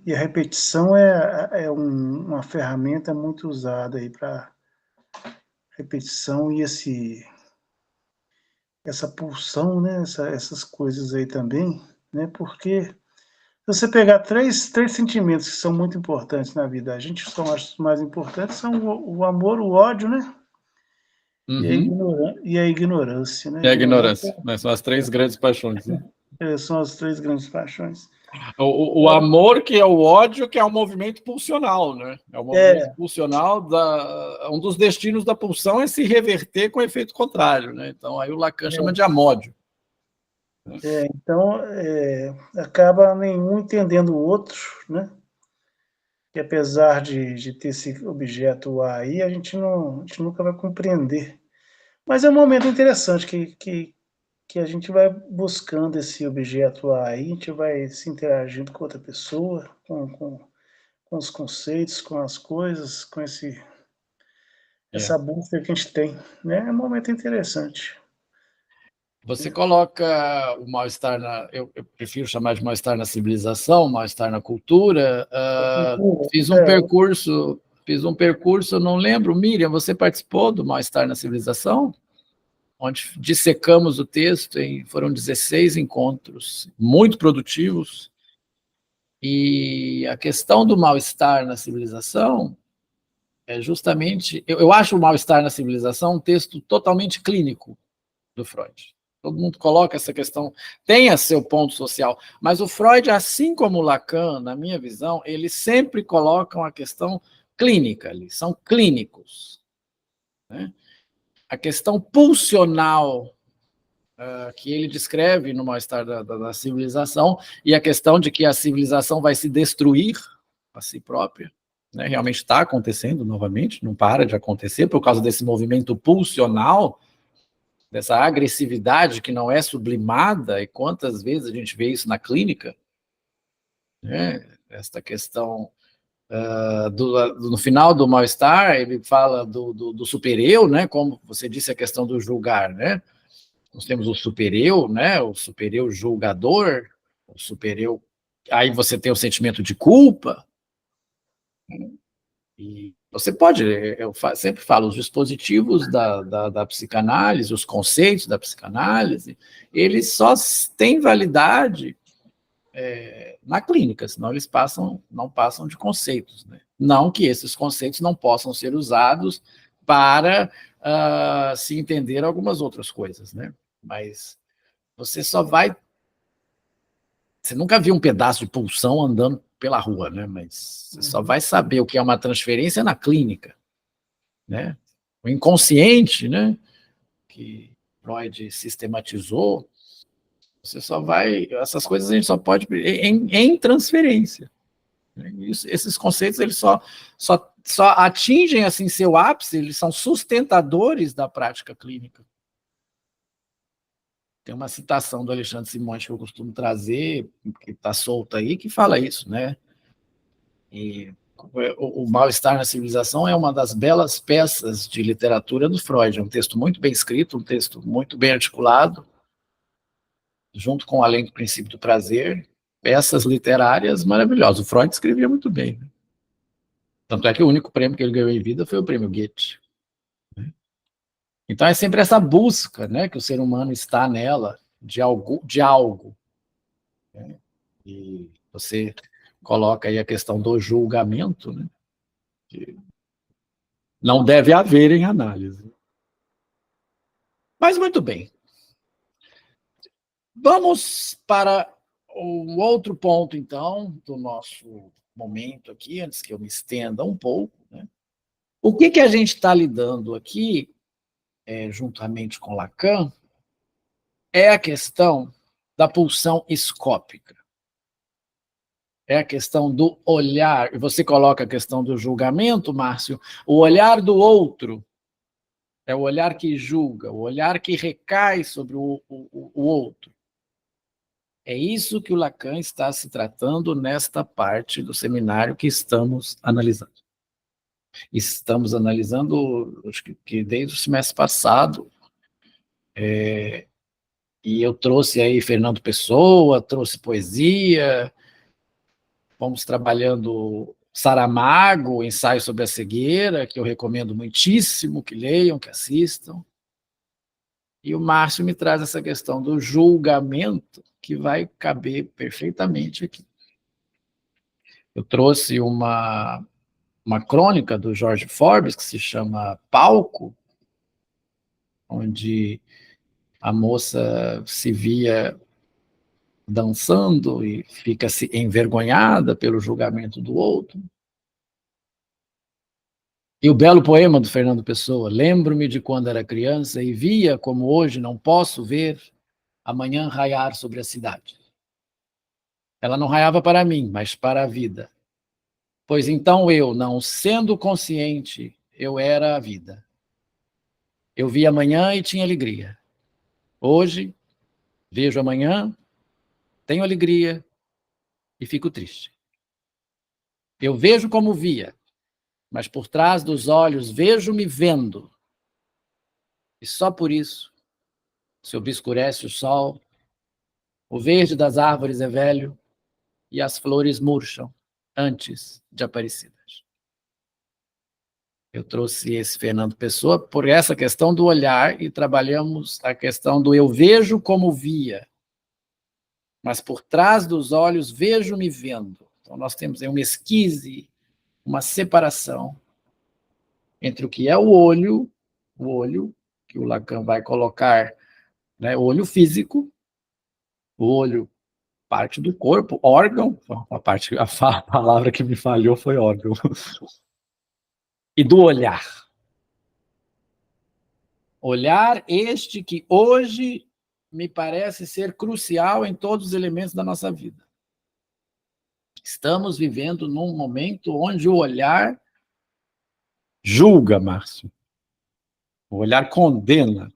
E a repetição é uma ferramenta muito usada aí para repetição e essa pulsão, né? Essas coisas aí também, né? Porque se você pegar três sentimentos que são muito importantes na vida, a gente são os mais importantes, são o amor, o ódio, né? E a ignorância, né? E a ignorância, né? São as três grandes paixões, né? São as três grandes paixões. O amor, que é o ódio, que é um movimento pulsional, né? É um movimento pulsional, um dos destinos da pulsão é se reverter com efeito contrário, né? Então, aí o Lacan chama de amódio. Então, acaba nenhum entendendo o outro, né? Que apesar de ter esse objeto A aí, a gente nunca vai compreender. Mas é um momento interessante que a gente vai buscando esse objeto A aí, a gente vai se interagindo com outra pessoa, com os conceitos, com as coisas, com essa busca que a gente tem, né? É um momento interessante. Você coloca o mal-estar eu prefiro chamar de mal-estar na civilização, mal-estar na cultura. Fiz um percurso, não lembro, Miriam, você participou do mal-estar na civilização? Onde dissecamos o texto, foram 16 encontros, muito produtivos, e a questão do mal-estar na civilização é justamente, eu acho o mal-estar na civilização um texto totalmente clínico do Freud. Todo mundo coloca essa questão, tem a seu ponto social, mas o Freud, assim como o Lacan, na minha visão, eles sempre colocam a questão clínica, eles são clínicos, né? A questão pulsional que ele descreve no mal-estar da civilização, e a questão de que a civilização vai se destruir a si própria, né? Realmente está acontecendo novamente, não para de acontecer por causa desse movimento pulsional, dessa agressividade que não é sublimada, e quantas vezes a gente vê isso na clínica, né? Esta questão no final do mal-estar, ele fala do super-eu, né? Como você disse, a questão do julgar, né? Nós temos o super-eu, né? O super-eu julgador, o super-eu, aí você tem o sentimento de culpa, e você pode, eu sempre falo, os dispositivos da psicanálise, os conceitos da psicanálise, eles só têm validade na clínica, senão eles não passam de conceitos, né? Não que esses conceitos não possam ser usados para se entender algumas outras coisas, né? Mas você nunca viu um pedaço de pulsão andando pela rua, né? Mas você só vai saber o que é uma transferência na clínica, né? O inconsciente, né? Que Freud sistematizou, você só vai, essas coisas a gente só pode em transferência. Esses conceitos eles só atingem assim seu ápice, eles são sustentadores da prática clínica. Tem uma citação do Alexandre Simões que eu costumo trazer, que está solta aí, que fala isso, né? E o Mal-Estar na Civilização é uma das belas peças de literatura do Freud. É um texto muito bem escrito, um texto muito bem articulado, junto com Além do Princípio do Prazer, peças literárias maravilhosas. O Freud escrevia muito bem, né? Tanto é que o único prêmio que ele ganhou em vida foi o prêmio Goethe. Então é sempre essa busca, né, que o ser humano está nela, de algo. Né? E você coloca aí a questão do julgamento, né, que não deve haver em análise. Mas muito bem. Vamos para o outro ponto, então, do nosso momento aqui, antes que eu me estenda um pouco, né? O que a gente está lidando aqui, juntamente com Lacan, é a questão da pulsão escópica. É a questão do olhar, e você coloca a questão do julgamento, Márcio, o olhar do outro, é o olhar que julga, o olhar que recai sobre o outro. É isso que o Lacan está se tratando nesta parte do seminário que estamos analisando. Estamos analisando, acho que desde o semestre passado, e eu trouxe aí Fernando Pessoa, trouxe poesia, fomos trabalhando Saramago, Ensaio sobre a Cegueira, que eu recomendo muitíssimo que leiam, que assistam. E o Márcio me traz essa questão do julgamento, que vai caber perfeitamente aqui. Eu trouxe uma crônica do George Forbes, que se chama Palco, onde a moça se via dançando e fica-se envergonhada pelo julgamento do outro. E o belo poema do Fernando Pessoa, lembro-me de quando era criança e via como hoje não posso ver a manhã raiar sobre a cidade. Ela não raiava para mim, mas para a vida. Pois então eu, não sendo consciente, eu era a vida. Eu via amanhã e tinha alegria. Hoje, vejo amanhã, tenho alegria e fico triste. Eu vejo como via, mas por trás dos olhos vejo-me vendo. E só por isso se obscurece o sol, o verde das árvores é velho e as flores murcham antes de aparecidas. Eu trouxe esse Fernando Pessoa por essa questão do olhar e trabalhamos a questão do eu vejo como via, mas por trás dos olhos vejo-me vendo. Então nós temos aí uma esquise, uma separação entre o que é o olho, que o Lacan vai colocar, né, o olho físico, o olho, parte do corpo, órgão, a palavra que me falhou foi órgão, e do olhar. Olhar este que hoje me parece ser crucial em todos os elementos da nossa vida. Estamos vivendo num momento onde o olhar julga, Márcio. O olhar condena.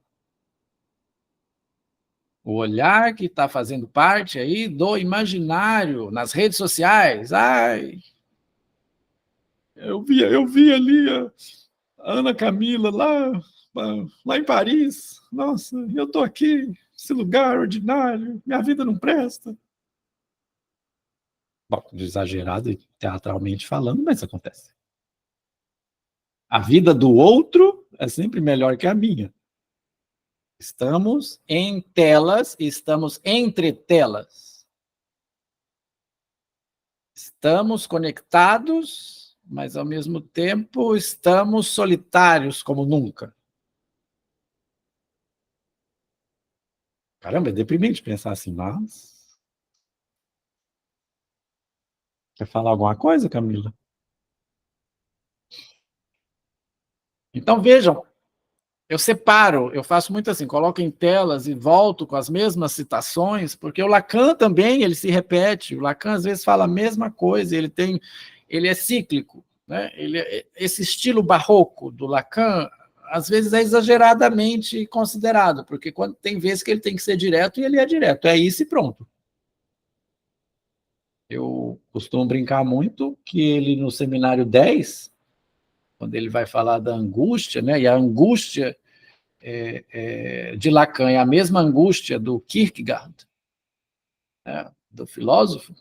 O olhar que está fazendo parte aí do imaginário nas redes sociais. Ai, eu vi ali a Ana Camila lá em Paris. Nossa, eu estou aqui, esse lugar ordinário, minha vida não presta. Bom, exagerado e teatralmente falando, mas acontece. A vida do outro é sempre melhor que a minha. Estamos em telas, estamos entre telas. Estamos conectados, mas ao mesmo tempo estamos solitários como nunca. Caramba, é deprimente pensar assim, mas... Quer falar alguma coisa, Camila? Então, vejam, eu separo, eu faço muito assim, coloco em telas e volto com as mesmas citações, porque o Lacan também, ele se repete, o Lacan às vezes fala a mesma coisa, ele é cíclico, né? Esse estilo barroco do Lacan, às vezes é exageradamente considerado, porque quando tem vezes que ele tem que ser direto, e ele é direto, é isso e pronto. Eu costumo brincar muito que ele, no seminário 10, quando ele vai falar da angústia, né? E a angústia de Lacan é a mesma angústia do Kierkegaard, né? Do filósofo.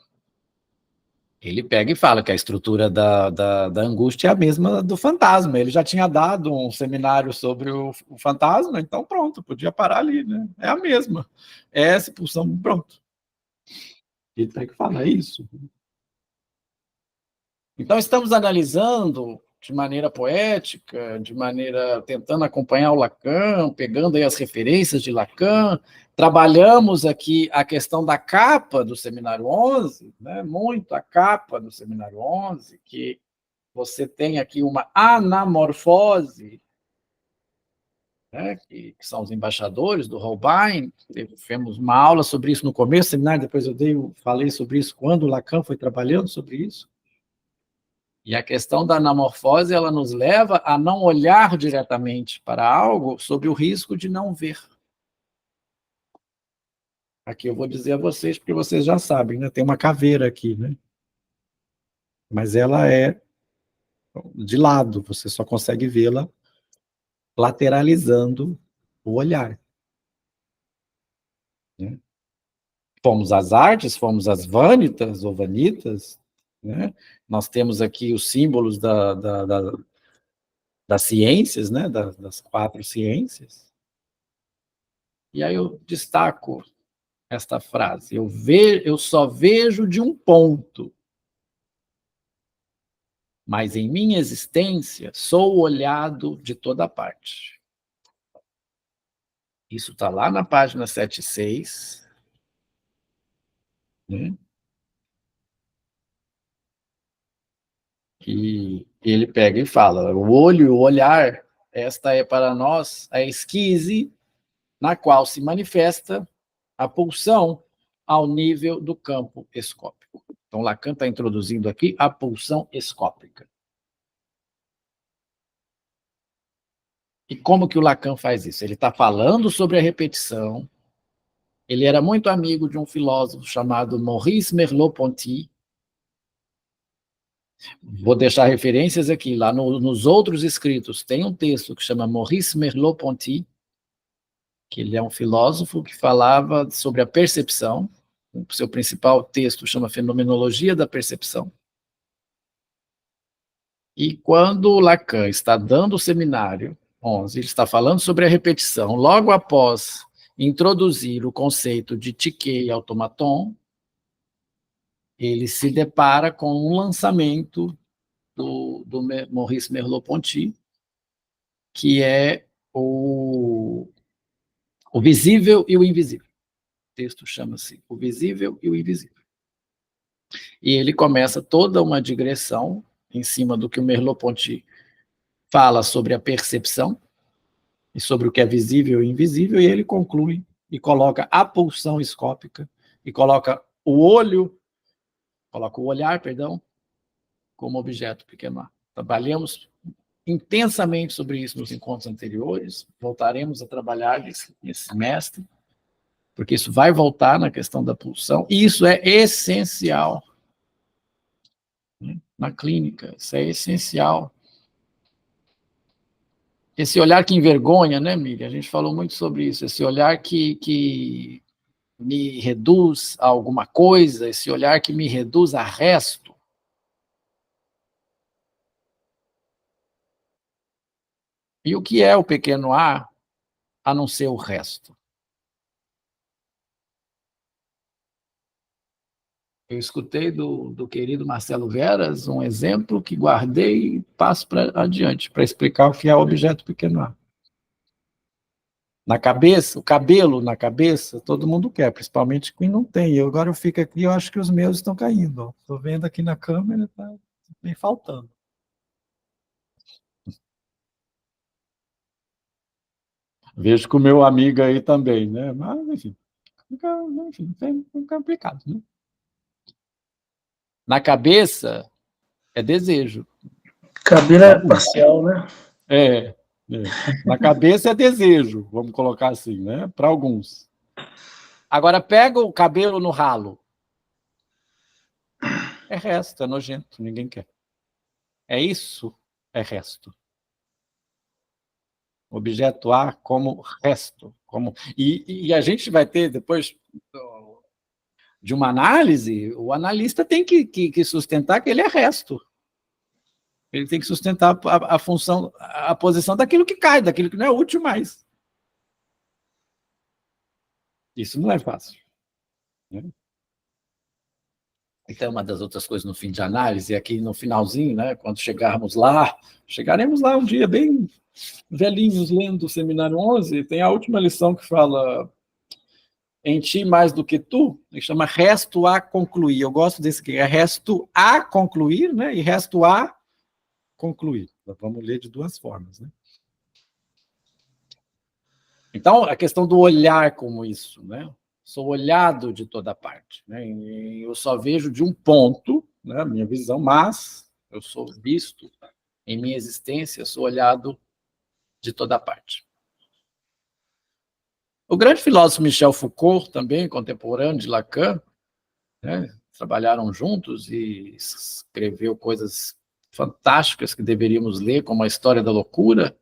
Ele pega e fala que a estrutura da angústia é a mesma do fantasma. Ele já tinha dado um seminário sobre o fantasma, então pronto, podia parar ali, né? É a mesma. É essa pulsão, pronto. Ele tem que falar isso. Então, estamos analisando de maneira poética, de maneira tentando acompanhar o Lacan, pegando aí as referências de Lacan, trabalhamos aqui a questão da capa do Seminário 11, né? Muito a capa do Seminário 11, que você tem aqui uma anamorfose, né? Que são os embaixadores do Holbein. Tivemos uma aula sobre isso no começo do seminário, depois eu falei sobre isso quando o Lacan foi trabalhando sobre isso. E a questão da anamorfose, ela nos leva a não olhar diretamente para algo sob o risco de não ver. Aqui eu vou dizer a vocês, porque vocês já sabem, né? Tem uma caveira aqui, né? Mas ela é de lado, você só consegue vê-la lateralizando o olhar. Né? Fomos às artes, fomos às vanitas ou vanitas, né? Nós temos aqui os símbolos das ciências, né? Das 4 ciências. E aí eu destaco esta frase: eu só vejo de um ponto, mas em minha existência sou olhado de toda parte. Isso está lá na página 76. Né? E ele pega e fala: o olho e o olhar, esta é para nós a esquise na qual se manifesta a pulsão ao nível do campo escópico. Então, Lacan está introduzindo aqui a pulsão escópica. E como que o Lacan faz isso? Ele está falando sobre a repetição. Ele era muito amigo de um filósofo chamado Maurice Merleau-Ponty. Vou deixar referências aqui. Lá nos outros escritos tem um texto que chama Maurice Merleau-Ponty, que ele é um filósofo que falava sobre a percepção. O seu principal texto chama Fenomenologia da Percepção. E quando Lacan está dando o seminário 11, ele está falando sobre a repetição, logo após introduzir o conceito de tiquet e automaton, ele se depara com um lançamento do Maurice Merleau-Ponty, que é o visível e o invisível. O texto chama-se O Visível e o Invisível. E ele começa toda uma digressão em cima do que o Merleau-Ponty fala sobre a percepção e sobre o que é visível e invisível, e ele conclui e coloca a pulsão escópica e coloca o olhar, como objeto pequeno a. Trabalhamos intensamente sobre isso nos encontros anteriores, voltaremos a trabalhar nesse semestre, porque isso vai voltar na questão da pulsão, e isso é essencial, né? Na clínica, isso é essencial. Esse olhar que envergonha, né, Miriam? A gente falou muito sobre isso, esse olhar que me reduz a alguma coisa, esse olhar que me reduz a resto. E o que é o pequeno a não ser o resto? Eu escutei do querido Marcelo Veras um exemplo que guardei e passo adiante, para explicar o que é o objeto pequeno a. Na cabeça, o cabelo na cabeça, todo mundo quer, principalmente quem não tem. Agora eu fico aqui, eu acho que os meus estão caindo. Estou vendo aqui na câmera, está me faltando. Vejo que o meu amigo aí também, né? Mas, enfim, fica complicado, né? Na cabeça, é desejo. Cabelo é parcial, né? É. Na cabeça é desejo, vamos colocar assim, né? Para alguns. Agora, pega o cabelo no ralo. É resto, é nojento, ninguém quer. É isso, é resto. Objeto A como resto. E a gente vai ter, depois de uma análise, o analista tem que sustentar que ele é resto. Ele tem que sustentar a função, a posição daquilo que cai, daquilo que não é útil mais. Isso não é fácil, né? Então, uma das outras coisas no fim de análise, aqui no finalzinho, né, quando chegaremos lá um dia bem velhinhos, lendo o Seminário 11, tem a última lição que fala em ti mais do que tu, que chama resto a concluir. Eu gosto desse aqui, é resto a concluir, né, e resto a concluir. Vamos ler de duas formas, né? Então, a questão do olhar como isso, né? Sou olhado de toda parte, né? E eu só vejo de um ponto, né, a minha visão, mas eu sou visto em minha existência, sou olhado de toda parte. O grande filósofo Michel Foucault, também contemporâneo de Lacan, né, trabalharam juntos e escreveu coisas fantásticas que deveríamos ler, como A História da Loucura,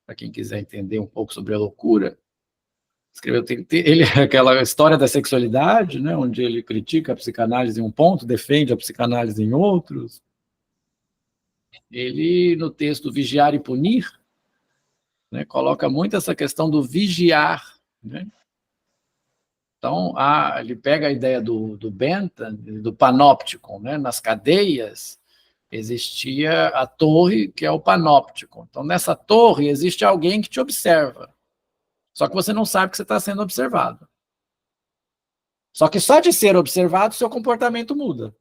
para quem quiser entender um pouco sobre a loucura. escreveu, ele, aquela história da sexualidade, né, onde ele critica a psicanálise em um ponto, defende a psicanálise em outros. Ele, no texto Vigiar e Punir, né, coloca muito essa questão do vigiar, né? Então, ele pega a ideia do Bentham, do panóptico, né? Nas cadeias existia a torre, que é o panóptico. Então, nessa torre existe alguém que te observa, só que você não sabe que você está sendo observado. Só que só de ser observado, seu comportamento muda.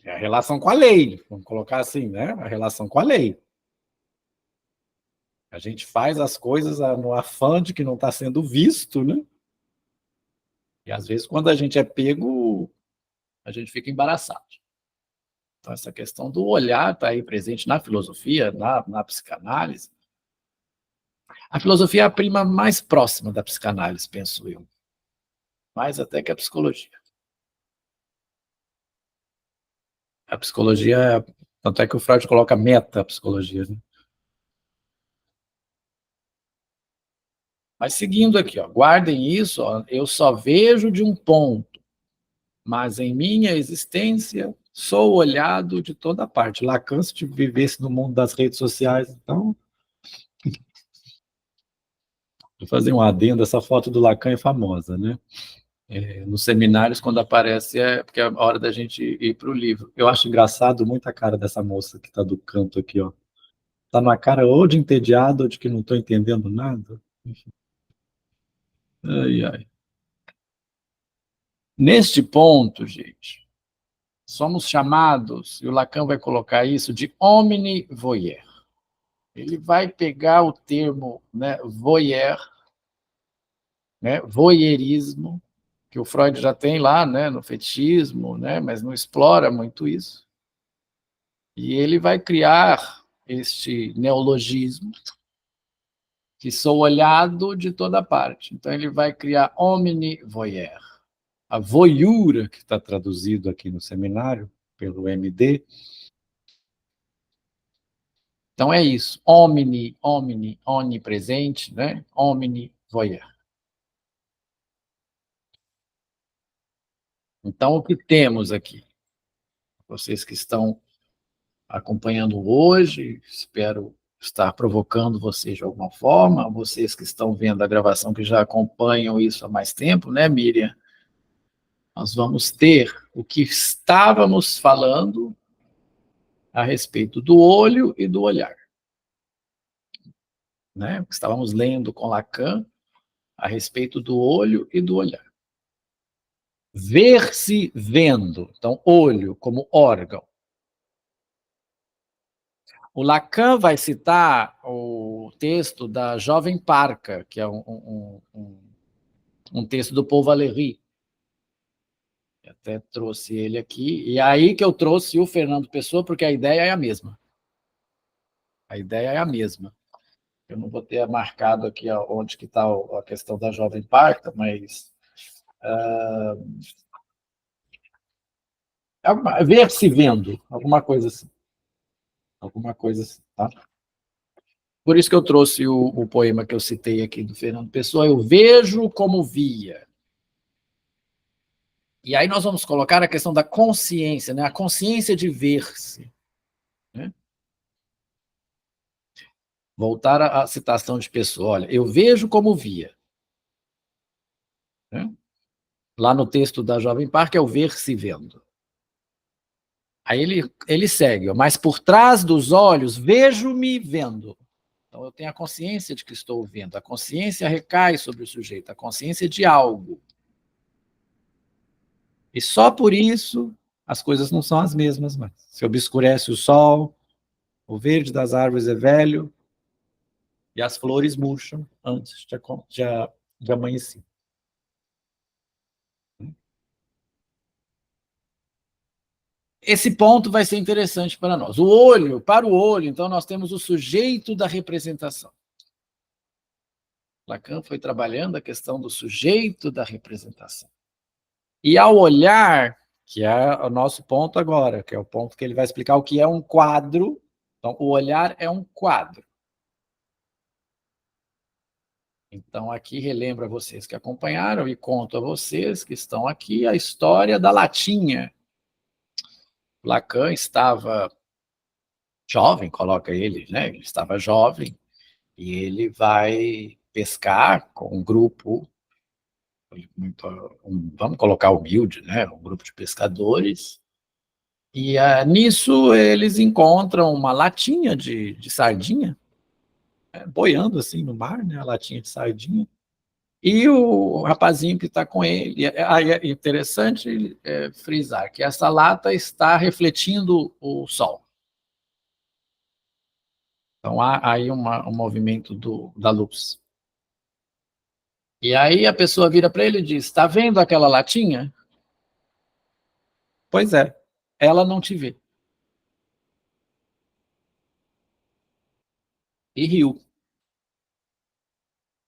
É a relação com a lei, vamos colocar assim, né? A relação com a lei. A gente faz as coisas no afã de que não está sendo visto, né? E às vezes, quando a gente é pego, a gente fica embaraçado. Então, essa questão do olhar está aí presente na filosofia, na psicanálise. A filosofia é a prima mais próxima da psicanálise, penso eu. Mais até que a psicologia. A psicologia, tanto é que o Freud coloca meta-psicologia, né? Mas seguindo aqui, ó, guardem isso, ó, eu só vejo de um ponto, mas em minha existência sou olhado de toda parte. Lacan, se vivesse no mundo das redes sociais, então... Vou fazer um adendo, essa foto do Lacan é famosa, né? Nos seminários, quando aparece, porque é a hora da gente ir para o livro. Eu acho engraçado muito a cara dessa moça que está do canto aqui, ó. Tá numa cara ou de entediado ou de que não estou entendendo nada. Enfim. Ai, ai. Neste ponto, gente, somos chamados, e o Lacan vai colocar isso, de omni voyeur. Ele vai pegar o termo, né, voyeur, né, voyeurismo, que o Freud já tem lá, né, no fetichismo, né, mas não explora muito isso. E ele vai criar este neologismo, que sou olhado de toda parte. Então, ele vai criar omni voyeur. A voyura, que está traduzido aqui no seminário, pelo MD. Então, é isso. Omni, onipresente, né? Omni voyeur. Então, o que temos aqui? Vocês que estão acompanhando hoje, espero estar provocando vocês de alguma forma, vocês que estão vendo a gravação, que já acompanham isso há mais tempo, né, Miriam? Nós vamos ter o que estávamos falando a respeito do olho e do olhar. Né? Estávamos lendo com Lacan a respeito do olho e do olhar. Ver-se vendo. Então, olho como órgão. O Lacan vai citar o texto da Jovem Parca, que é um texto do Paul Valéry. Eu até trouxe ele aqui. E é aí que eu trouxe o Fernando Pessoa, porque a ideia é a mesma. A ideia é a mesma. Eu não vou ter marcado aqui onde que está a questão da Jovem Parca, mas... ver-se vendo, alguma coisa assim. Alguma coisa assim, tá? Por isso que eu trouxe o poema que eu citei aqui do Fernando Pessoa, eu vejo como via. E aí nós vamos colocar a questão da consciência, né? A consciência de ver-se. Né? Voltar à citação de Pessoa, olha, eu vejo como via. Né? Lá no texto da Jovem Parca é o ver-se vendo. Aí ele segue, mas por trás dos olhos vejo-me vendo. Então eu tenho a consciência de que estou vendo. A consciência recai sobre o sujeito, a consciência de algo. E só por isso as coisas não são as mesmas mais. Se obscurece o sol, o verde das árvores é velho e as flores murcham antes de amanhecer. Esse ponto vai ser interessante para nós. Para o olho, então, nós temos o sujeito da representação. Lacan foi trabalhando a questão do sujeito da representação. E ao olhar, que é o nosso ponto agora, que é o ponto que ele vai explicar o que é um quadro. Então, o olhar é um quadro. Então, aqui relembro a vocês que acompanharam e conto a vocês que estão aqui a história da latinha. Lacan estava jovem, coloca ele, né? Ele estava jovem e ele vai pescar com um grupo, vamos colocar humilde, né? Um grupo de pescadores. E nisso eles encontram uma latinha de sardinha, boiando assim no mar, né? A latinha de sardinha. E o rapazinho que está com ele, é interessante frisar que essa lata está refletindo o sol. Então há aí um movimento da luz. E aí a pessoa vira para ele e diz: está vendo aquela latinha? Pois é, ela não te vê. E riu.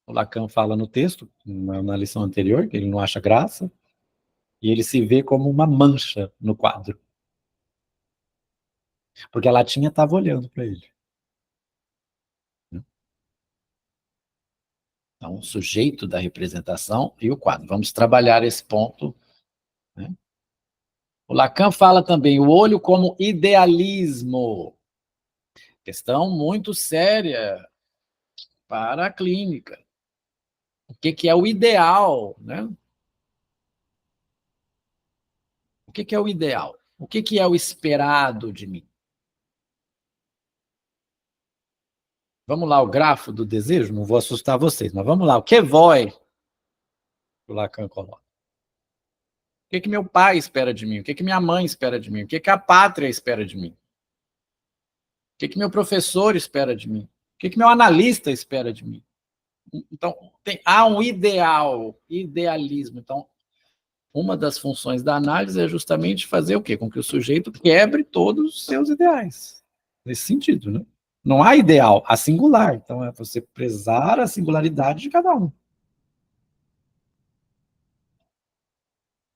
O Lacan fala no texto, na lição anterior, que ele não acha graça, e ele se vê como uma mancha no quadro. Porque a latinha estava olhando para ele. Então, o sujeito da representação e o quadro. Vamos trabalhar esse ponto, né? O Lacan fala também o olho como idealismo. Questão muito séria para a clínica. O que é o ideal, né? O que é o ideal? O que é o esperado de mim? Vamos lá, o grafo do desejo, não vou assustar vocês, mas vamos lá. O que voi? O Lacan coloca. O que meu pai espera de mim? O que minha mãe espera de mim? O que a pátria espera de mim? O que meu professor espera de mim? O que meu analista espera de mim? Então, há um idealismo. Então, uma das funções da análise é justamente fazer o quê? Com que o sujeito quebre todos os seus ideais. Nesse sentido, né? Não há ideal, há singular. Então, é você prezar a singularidade de cada um.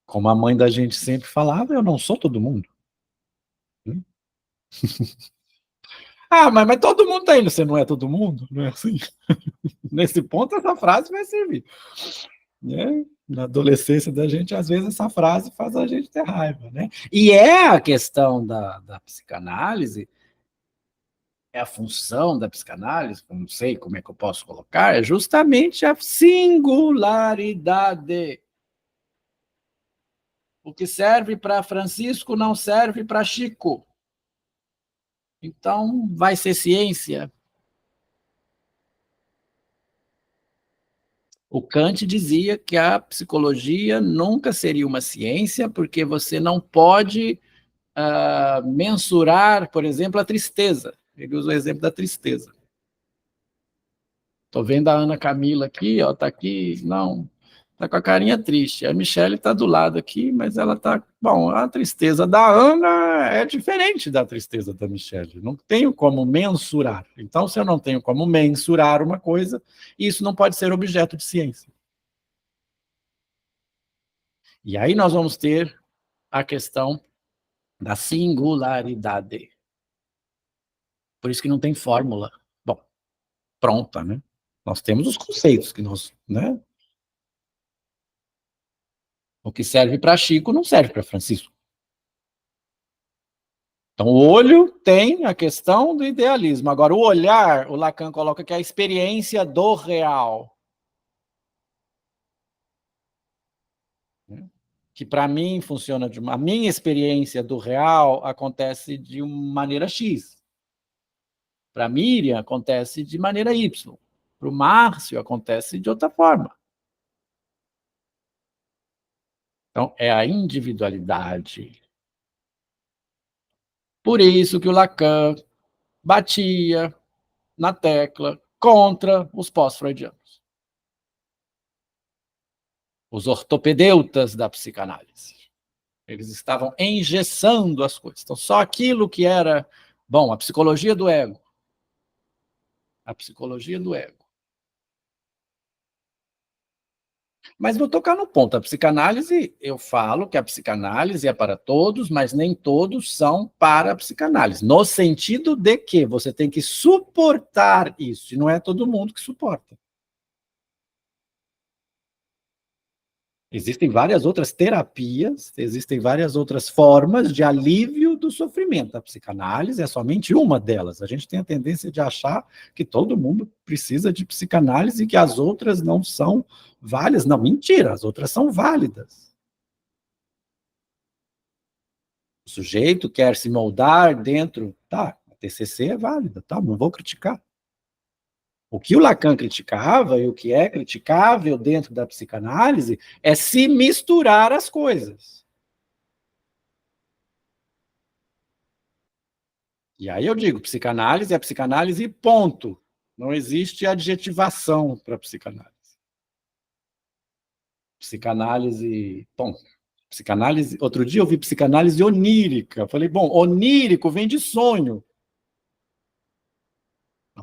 Como a mãe da gente sempre falava, eu não sou todo mundo. Mas todo mundo tá indo, você não é todo mundo? Não é assim? Nesse ponto, essa frase vai servir. Né? Na adolescência da gente, às vezes, essa frase faz a gente ter raiva. Né? E é a questão da psicanálise, é a função da psicanálise, não sei como é que eu posso colocar, é justamente a singularidade. O que serve para Francisco não serve para Chico. Então, vai ser ciência. O Kant dizia que a psicologia nunca seria uma ciência, porque você não pode mensurar, por exemplo, a tristeza. Ele usa o exemplo da tristeza. Estou vendo a Ana Camila aqui, está aqui, não, está com a carinha triste. A Michelle está do lado aqui, mas ela está... Bom, a tristeza da Ana é diferente da tristeza da Michelle. Não tenho como mensurar. Então, se eu não tenho como mensurar uma coisa, isso não pode ser objeto de ciência. E aí nós vamos ter a questão da singularidade. Por isso que não tem fórmula. Bom, pronta, né? Nós temos os conceitos que nós, né? O que serve para Chico não serve para Francisco. Então, o olho tem a questão do idealismo. Agora, o olhar, o Lacan coloca que é a experiência do real. Que para mim funciona a minha experiência do real acontece de uma maneira X. Para a Miriam acontece de maneira Y. Para o Márcio acontece de outra forma. Então, é a individualidade. Por isso que o Lacan batia na tecla contra os pós-freudianos. Os ortopedeutas da psicanálise. Eles estavam engessando as coisas. Então, só aquilo que era... Bom, a psicologia do ego. A psicologia do ego. Mas vou tocar no ponto. A psicanálise, eu falo que a psicanálise é para todos, mas nem todos são para a psicanálise. No sentido de que você tem que suportar isso. E não é todo mundo que suporta. Existem várias outras terapias, existem várias outras formas de alívio do sofrimento. A psicanálise é somente uma delas. A gente tem a tendência de achar que todo mundo precisa de psicanálise e que as outras não são válidas. Não, mentira, as outras são válidas. O sujeito quer se moldar dentro... Tá, a TCC é válida, tá, não vou criticar. O que o Lacan criticava e o que é criticável dentro da psicanálise é se misturar as coisas. E aí eu digo, psicanálise é psicanálise, ponto. Não existe adjetivação para psicanálise. Psicanálise, ponto. Psicanálise, outro dia eu vi psicanálise onírica. Falei, bom, onírico vem de sonho.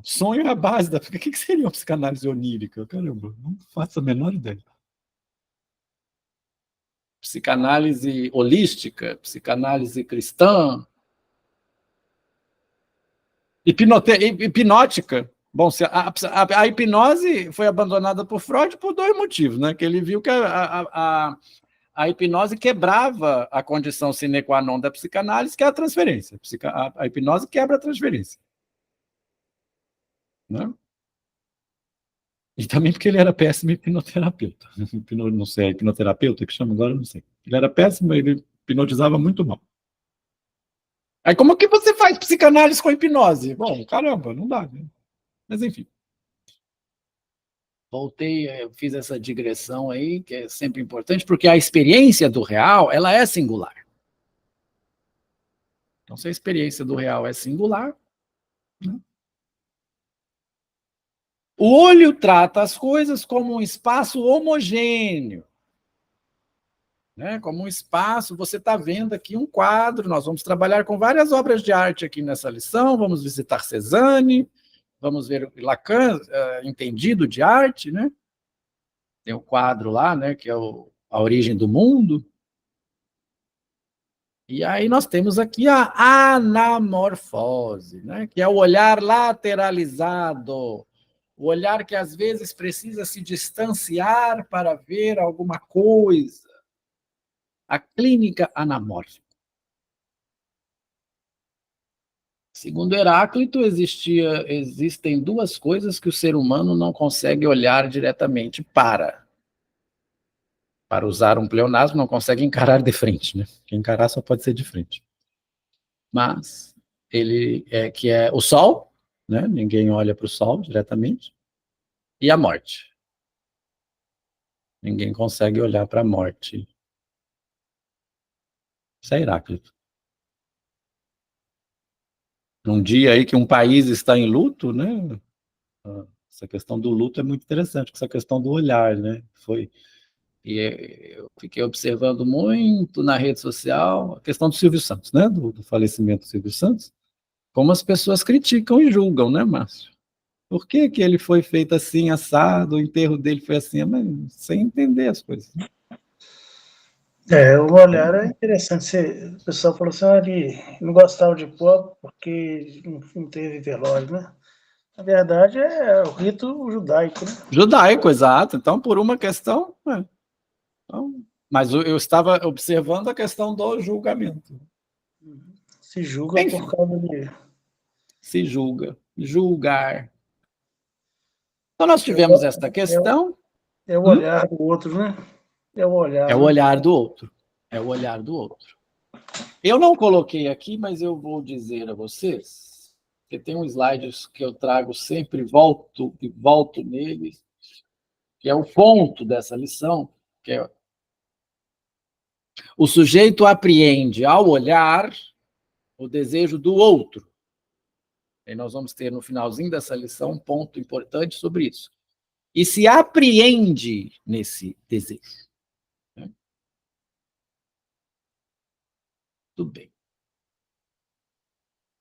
Sonho é a base da... O que seria uma psicanálise onírica? Caramba, não faço a menor ideia. Psicanálise holística, psicanálise cristã, hipnótica. Bom, a hipnose foi abandonada por Freud por dois motivos, né? Que ele viu que a hipnose quebrava a condição sine qua non da psicanálise, que é a transferência. A hipnose quebra a transferência. Né? E também porque ele era péssimo hipnoterapeuta. Não sei, hipnoterapeuta que chama agora, não sei. Ele era péssimo, ele hipnotizava muito mal. Aí como que você faz psicanálise com hipnose? Bom, caramba, não dá, né? Mas enfim. Voltei, eu fiz essa digressão aí, que é sempre importante, porque a experiência do real, ela é singular. Então, se a experiência do real é singular, né? O olho trata as coisas como um espaço homogêneo. Né? Como um espaço, você está vendo aqui um quadro, nós vamos trabalhar com várias obras de arte aqui nessa lição, vamos visitar Cézanne, vamos ver Lacan, entendido de arte, né? Tem o quadro lá, né, que é a origem do mundo. E aí nós temos aqui a anamorfose, né, que é o olhar lateralizado, o olhar que às vezes precisa se distanciar para ver alguma coisa. A clínica anamórfica. Segundo Heráclito, existem duas coisas que o ser humano não consegue olhar diretamente para. Para usar um pleonasmo, não consegue encarar de frente, né? Porque encarar só pode ser de frente. Mas ele que é o sol, né? Ninguém olha para o sol diretamente, e a morte. Ninguém consegue olhar para a morte. Isso é Heráclito. Num dia aí que um país está em luto, né? Essa questão do luto é muito interessante, essa questão do olhar, né? E eu fiquei observando muito na rede social a questão do Silvio Santos, né? Do falecimento do Silvio Santos. Como as pessoas criticam e julgam, né, Márcio? Por que ele foi feito assim, assado, o enterro dele foi assim, mas sem entender as coisas. Né? O olhar é interessante. O pessoal falou assim, ele não gostava de pobre porque não teve velório, né? Na verdade, é o rito judaico, né? Judaico, exato. Então, por uma questão... Então, mas eu estava observando a questão do julgamento. Se julga enfim, por causa de... Se julga. Julgar. Então, nós tivemos esta questão... É o olhar do outro, né? É o olhar. É o olhar do outro. É o olhar do outro. Eu não coloquei aqui, mas eu vou dizer a vocês, que tem um slide que eu trago sempre, volto neles, que é o ponto dessa lição, que é o sujeito apreende ao olhar o desejo do outro. E nós vamos ter no finalzinho dessa lição um ponto importante sobre isso. E se apreende nesse desejo. Tudo bem.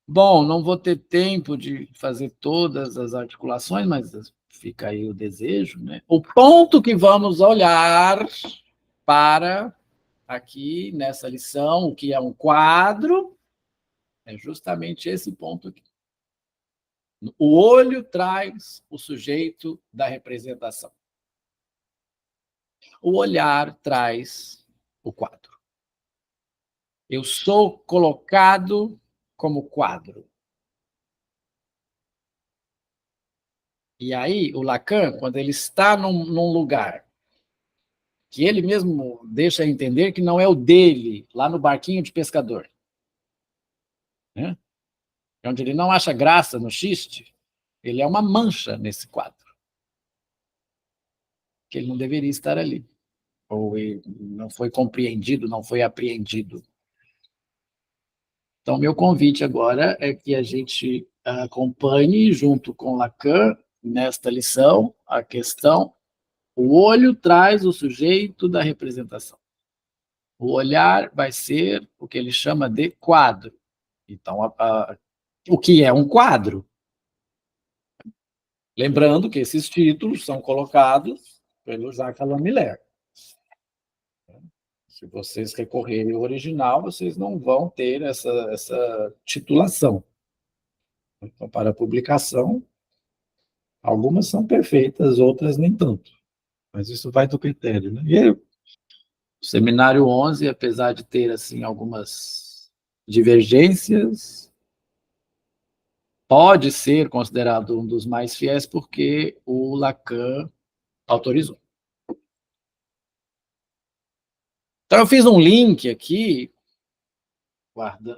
Bom, não vou ter tempo de fazer todas as articulações, mas fica aí o desejo, né? O ponto que vamos olhar para aqui nessa lição, o que é um quadro, é justamente esse ponto aqui. O olho traz o sujeito da representação. o olhar traz o quadro. Eu sou colocado como quadro. E aí, o Lacan, quando ele está num lugar que ele mesmo deixa entender que não é o dele, lá no barquinho de pescador, né? Onde ele não acha graça no xiste, ele é uma mancha nesse quadro, que ele não deveria estar ali, ou ele não foi compreendido, não foi apreendido. Então, meu convite agora é que a gente acompanhe, junto com Lacan, nesta lição, a questão: o olho traz o sujeito da representação. O olhar vai ser o que ele chama de quadro. Então, o que é um quadro? Lembrando que esses títulos são colocados pelo Jacques Alain Miller. Se vocês recorrerem ao original, vocês não vão ter essa titulação. Então, para a publicação, algumas são perfeitas, outras nem tanto. Mas isso vai do critério, né? E o Seminário 11, apesar de ter assim algumas divergências, pode ser considerado um dos mais fiéis porque o Lacan autorizou. Então, eu fiz um link aqui,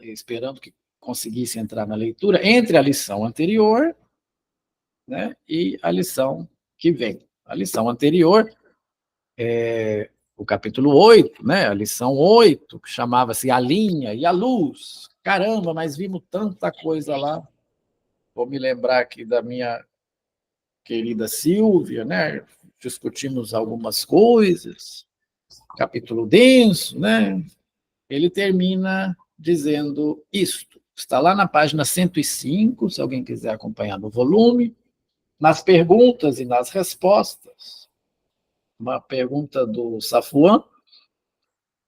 esperando que conseguisse entrar na leitura, entre a lição anterior, né, e a lição que vem. A lição anterior é o capítulo 8, né, a lição 8, que chamava-se A Linha e a Luz. Caramba, mas vimos tanta coisa lá. Vou me lembrar aqui da minha querida Silvia, né? Discutimos algumas coisas, capítulo denso, né? Ele termina dizendo isto. Está lá na página 105, se alguém quiser acompanhar no volume, nas perguntas e nas respostas. Uma pergunta do Safuan,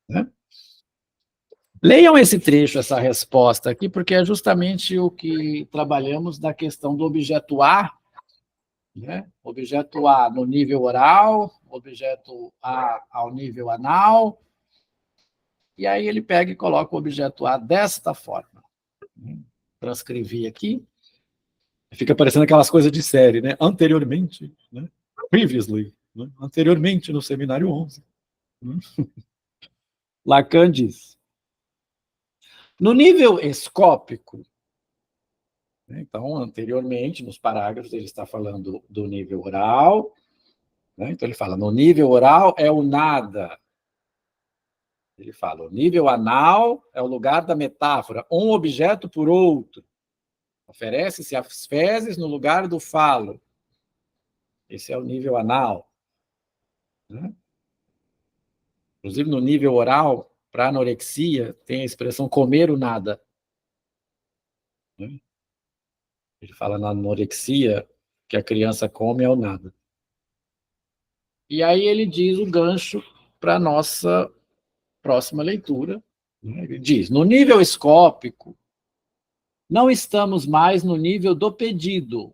né? Leiam esse trecho, essa resposta aqui, porque é justamente o que trabalhamos da questão do objeto A, né? Objeto A no nível oral, objeto A ao nível anal, e aí ele pega e coloca o objeto A desta forma. Transcrevi aqui, fica parecendo aquelas coisas de série, né? Anteriormente, né? Previously, né? Anteriormente no Seminário 11. Lacan diz: no nível escópico, né? Então, anteriormente, nos parágrafos, ele está falando do nível oral, né? Então ele fala, no nível oral é o nada. Ele fala, o nível anal é o lugar da metáfora, um objeto por outro. Oferece-se as fezes no lugar do falo. Esse é o nível anal, né? Inclusive, no nível oral, para anorexia, tem a expressão comer o nada, né? Ele fala na anorexia que a criança come é o nada. E aí ele diz o gancho para a nossa próxima leitura, né? Ele diz, no nível escópico, não estamos mais no nível do pedido.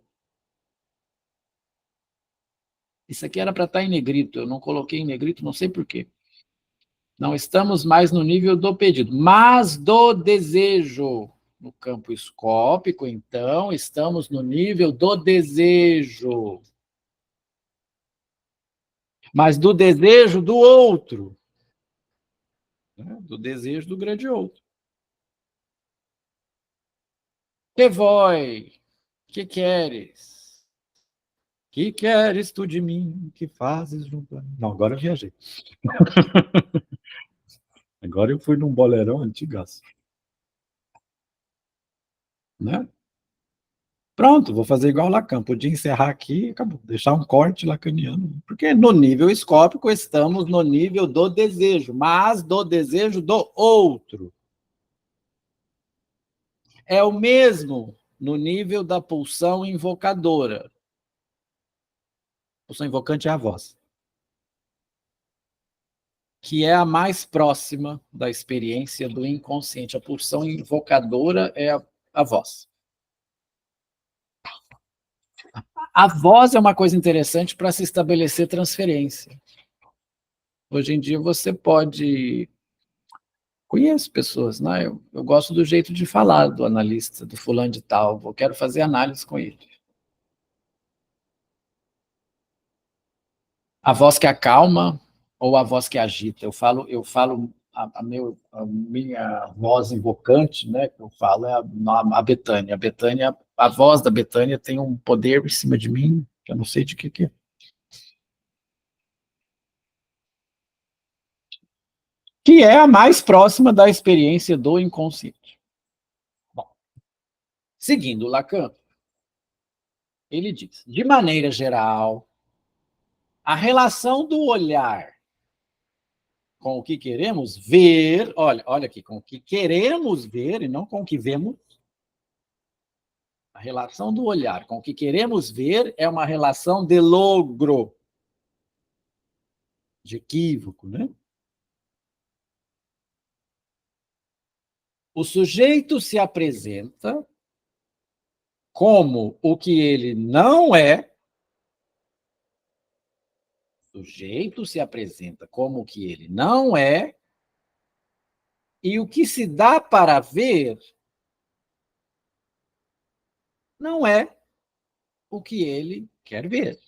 Isso aqui era para estar em negrito, eu não coloquei em negrito, não sei por quê. Não estamos mais no nível do pedido, mas do desejo. No campo escópico, então, estamos no nível do desejo. Mas do desejo do outro, né? Do desejo do grande outro. Que voi? Que queres? Que queres tu de mim? Que fazes junto a mim? Não, agora eu viajei. Agora eu fui num bolerão antigaço. Né? Pronto, vou fazer igual o Lacan. Podia encerrar aqui e acabou. Deixar um corte lacaniano. Porque no nível escópico estamos no nível do desejo, mas do desejo do outro. É o mesmo no nível da pulsão invocadora. A pulsão invocante é a voz, que é a mais próxima da experiência do inconsciente. A pulsão invocadora é a voz. A voz é uma coisa interessante para se estabelecer transferência. Hoje em dia você pode... Conheço pessoas, né? Eu gosto do jeito de falar do analista, do fulano de tal. Eu quero fazer análise com ele. A voz que acalma ou a voz que agita? Eu falo a minha voz invocante, né? Que eu falo é a Betânia. A voz da Betânia tem um poder em cima de mim, que eu não sei de que é. Que é a mais próxima da experiência do inconsciente. Bom, seguindo Lacan, ele diz, de maneira geral, a relação do olhar com o que queremos ver, olha aqui, com o que queremos ver e não com o que vemos. A relação do olhar com o que queremos ver é uma relação de logro, de equívoco, né? O sujeito se apresenta como o que ele não é. O sujeito se apresenta como o que ele não é, e o que se dá para ver não é o que ele quer ver.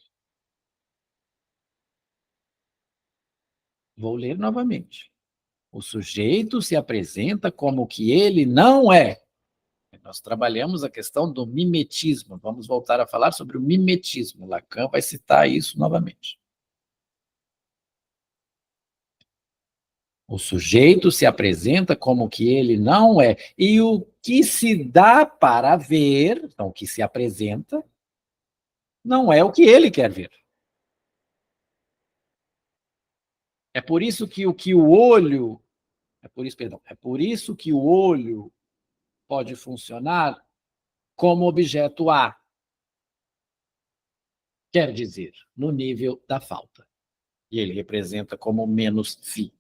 Vou ler novamente. O sujeito se apresenta como o que ele não é. Nós trabalhamos a questão do mimetismo. Vamos voltar a falar sobre o mimetismo. Lacan vai citar isso novamente. O sujeito se apresenta como que ele não é. E o que se dá para ver, então o que se apresenta, não é o que ele quer ver. É por isso que o olho, é por isso que o olho pode funcionar como objeto A. Quer dizer, no nível da falta. E ele representa como menos φ.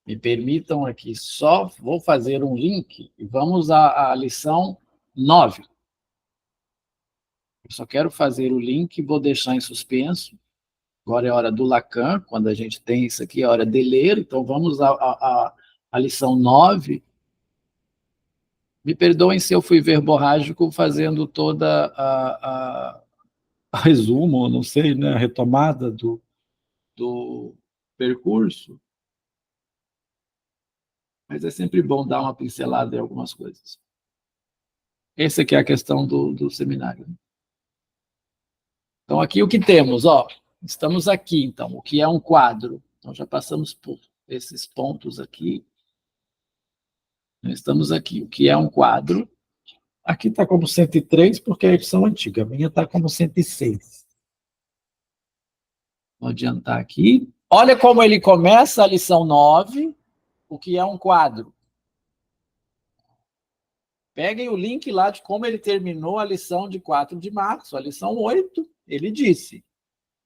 Me permitam aqui, só vou fazer um link e vamos à lição 9. Eu só quero fazer o link e vou deixar em suspenso. Agora é hora do Lacan, quando a gente tem isso aqui, é hora de ler, então vamos à lição 9. Me perdoem se eu fui verborrágico fazendo toda a resumo, não sei, né, a retomada do percurso, mas é sempre bom dar uma pincelada em algumas coisas. Essa aqui é a questão do seminário. Então, aqui o que temos? Estamos aqui, então, o que é um quadro? Então, já passamos por esses pontos aqui. Estamos aqui, o que é um quadro? Aqui está como 103, porque é a edição antiga. A minha está como 106. Vou adiantar aqui. Olha como ele começa a lição 9, o que é um quadro. Peguem o link lá de como ele terminou a lição de 4 de março, a lição 8, ele disse: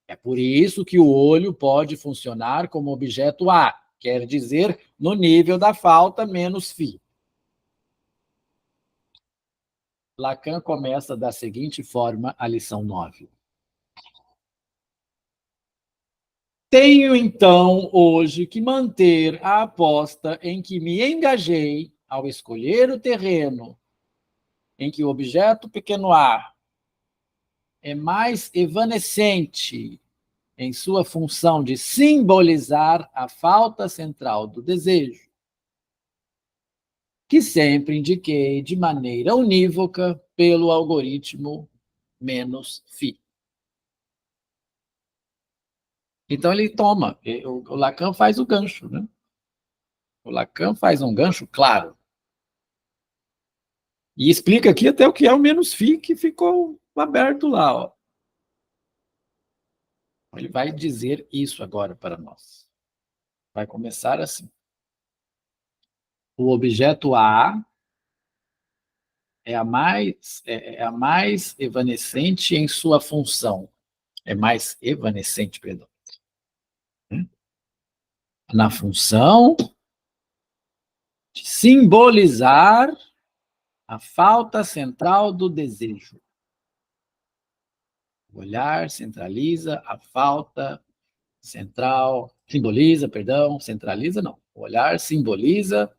é por isso que o olho pode funcionar como objeto A, quer dizer, no nível da falta menos φ. Lacan começa da seguinte forma a lição 9. Tenho, então, hoje que manter a aposta em que me engajei ao escolher o terreno em que o objeto pequeno a é mais evanescente em sua função de simbolizar a falta central do desejo, que sempre indiquei de maneira unívoca pelo algoritmo menos φ. Então ele toma, o Lacan faz o gancho, né? O Lacan faz um gancho claro. E explica aqui até o que é o menos φ, que ficou aberto lá. Ele vai dizer isso agora para nós. Vai começar assim. O objeto A é a mais evanescente em sua função. É mais evanescente, perdão. Na função de simbolizar a falta central do desejo. O olhar centraliza a falta simboliza, perdão, centraliza não. O olhar simboliza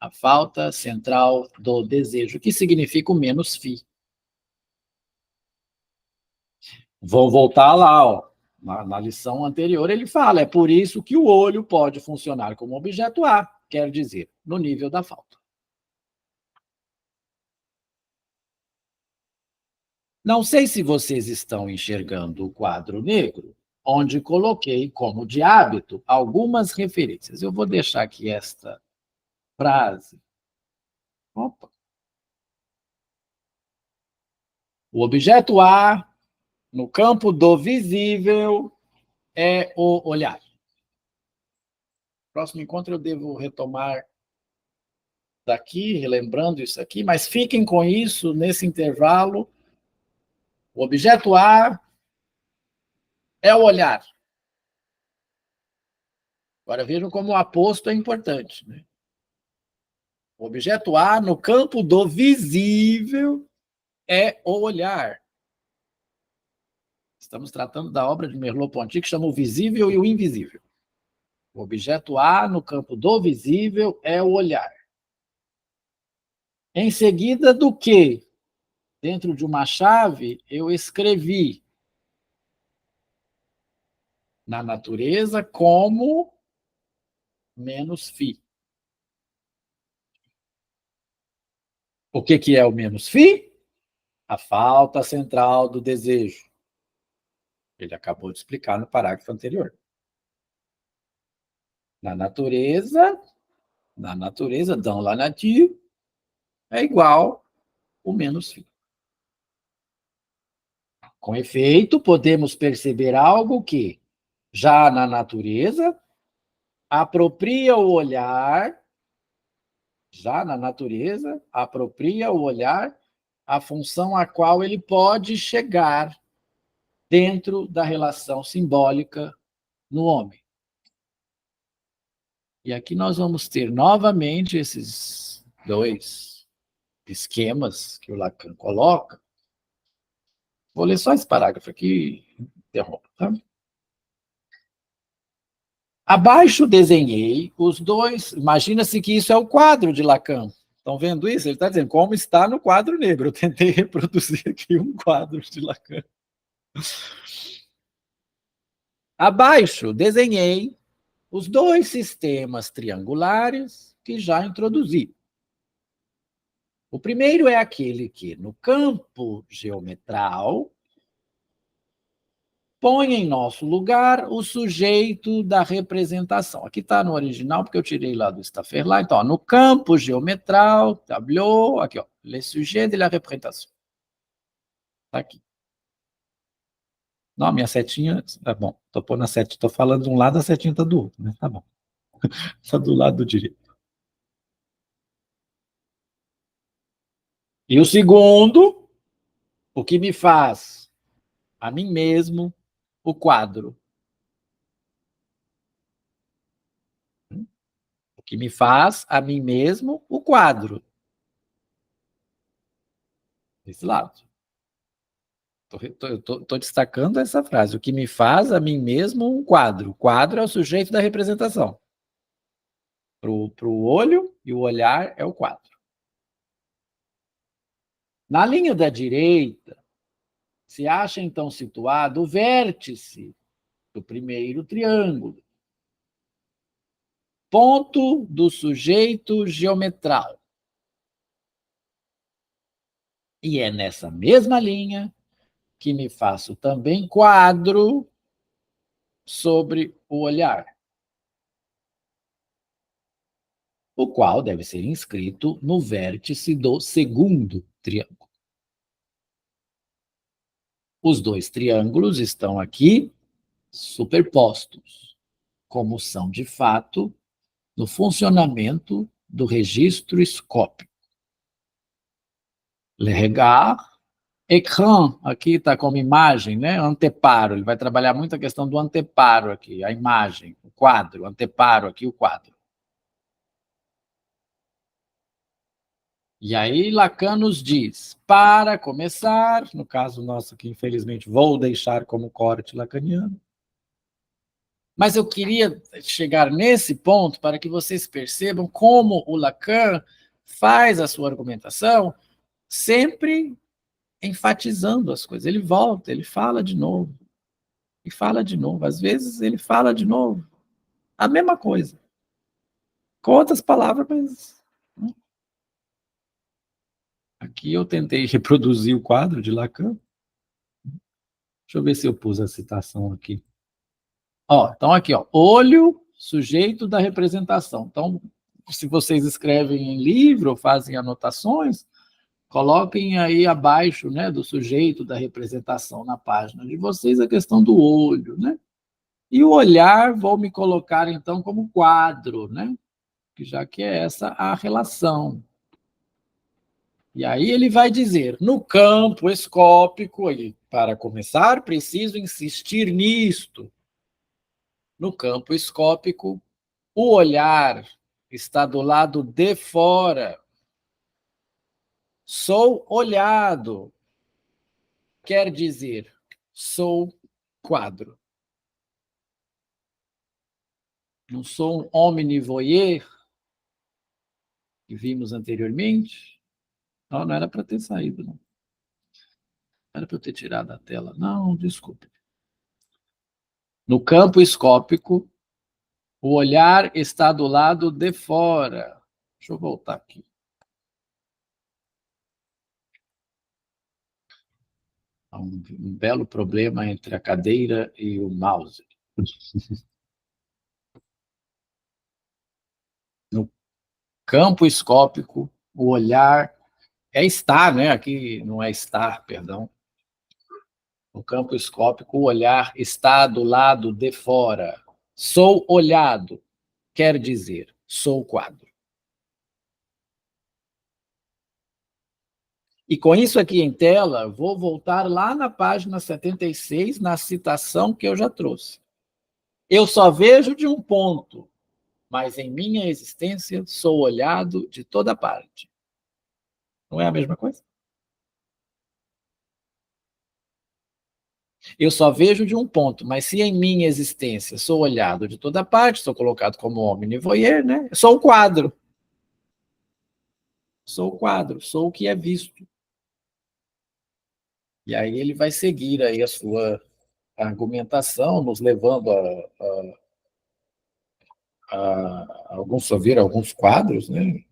a falta central do desejo, que significa o menos fi. Vou voltar lá, ó. Na lição anterior ele fala, é por isso que o olho pode funcionar como objeto A, quer dizer, no nível da falta. Não sei se vocês estão enxergando o quadro negro, onde coloquei como de hábito algumas referências. Eu vou deixar aqui esta frase. Opa. O objeto A, no campo do visível, é o olhar. Próximo encontro eu devo retomar daqui, relembrando isso aqui, mas fiquem com isso nesse intervalo. O objeto A é o olhar. Agora vejam como o aposto é importante, né? O objeto A, no campo do visível, é o olhar. Estamos tratando da obra de Merleau-Ponty, que chama o visível e o invisível. O objeto A, no campo do visível, é o olhar. Em seguida do que, dentro de uma chave, eu escrevi na natureza como menos φ. O que é o menos φ? A falta central do desejo. Ele acabou de explicar no parágrafo anterior. Na natureza, dans la nature, é igual o menos φ. Com efeito, podemos perceber algo que, já na natureza, apropria o olhar a função a qual ele pode chegar dentro da relação simbólica no homem. E aqui nós vamos ter novamente esses dois esquemas que o Lacan coloca. Vou ler só esse parágrafo aqui e interrompo, tá? Abaixo desenhei os dois. Imagina-se que isso é o quadro de Lacan. Estão vendo isso? Ele está dizendo como está no quadro negro. Eu tentei reproduzir aqui um quadro de Lacan. Abaixo desenhei os dois sistemas triangulares que já introduzi. O primeiro é aquele que, no campo geometral, põe em nosso lugar o sujeito da representação. Aqui está no original, porque eu tirei lá do Stafferline. Então, ó, no campo geometral, tableau, aqui, ó, le sujet de la représentation. Está aqui. Não, minha setinha, tá bom, estou pondo a setinha, estou falando de um lado, a setinha está do outro, né? Tá bom. Está do lado do direito. E o segundo, o que me faz a mim mesmo o quadro. O que me faz a mim mesmo o quadro. Desse lado. Estou destacando essa frase. O que me faz a mim mesmo um quadro. O quadro é o sujeito da representação. Para o olho, e o olhar é o quadro. Na linha da direita, se acha então situado o vértice do primeiro triângulo. Ponto do sujeito geometral. E é nessa mesma linha que me faço também quadro sobre o olhar, o qual deve ser inscrito no vértice do segundo triângulo. Os dois triângulos estão aqui superpostos, como são de fato no funcionamento do registro escópico. Le regard, écran, aqui está como imagem, né? Anteparo, ele vai trabalhar muito a questão do anteparo aqui, a imagem, o quadro, anteparo aqui, o quadro. E aí Lacan nos diz, para começar, no caso nosso que infelizmente vou deixar como corte lacaniano, mas eu queria chegar nesse ponto para que vocês percebam como o Lacan faz a sua argumentação sempre enfatizando as coisas. Ele volta, ele fala de novo, e fala de novo. Às vezes ele fala de novo a mesma coisa, com outras palavras, mas... Aqui eu tentei reproduzir o quadro de Lacan. Deixa eu ver se eu pus a citação aqui. Então aqui, olho, sujeito da representação. Então, se vocês escrevem em livro ou fazem anotações, coloquem aí abaixo, né, do sujeito da representação na página de vocês a questão do olho, né? E o olhar vou me colocar então como quadro, né? Já que é essa a relação. E aí ele vai dizer, no campo escópico, e para começar, preciso insistir nisto. No campo escópico, o olhar está do lado de fora. Sou olhado, quer dizer, sou quadro. Não sou um omnivoyeur, que vimos anteriormente. Não era para ter saído, não. Era para eu ter tirado a tela. Não, desculpe. No campo escópico, o olhar está do lado de fora. Deixa eu voltar aqui. Há um belo problema entre a cadeira e o mouse. No campo escópico, o olhar é estar, né? Aqui não é estar, perdão. No campo escópico, o olhar está do lado de fora. Sou olhado, quer dizer, sou quadro. E com isso aqui em tela, vou voltar lá na página 76, na citação que eu já trouxe. Eu só vejo de um ponto, mas em minha existência sou olhado de toda parte. Não é a mesma coisa? Eu só vejo de um ponto, mas se em minha existência sou olhado de toda parte, sou colocado como omnivoyeur, né? Sou o quadro. Sou o quadro, sou o que é visto. E aí ele vai seguir aí a sua argumentação, nos levando a ver alguns quadros, né?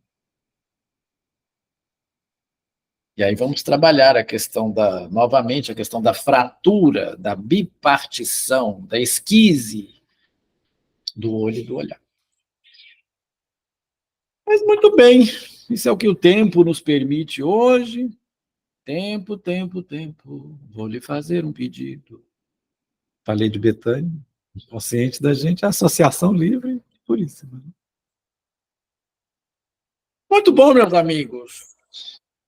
E aí vamos trabalhar a questão novamente, a questão da fratura, da bipartição, da esquise do olho e do olhar. Mas muito bem, isso é o que o tempo nos permite hoje. Tempo. Vou lhe fazer um pedido. Falei de Betânia, consciente da gente, a Associação Livre, Puríssima. Muito bom, meus amigos.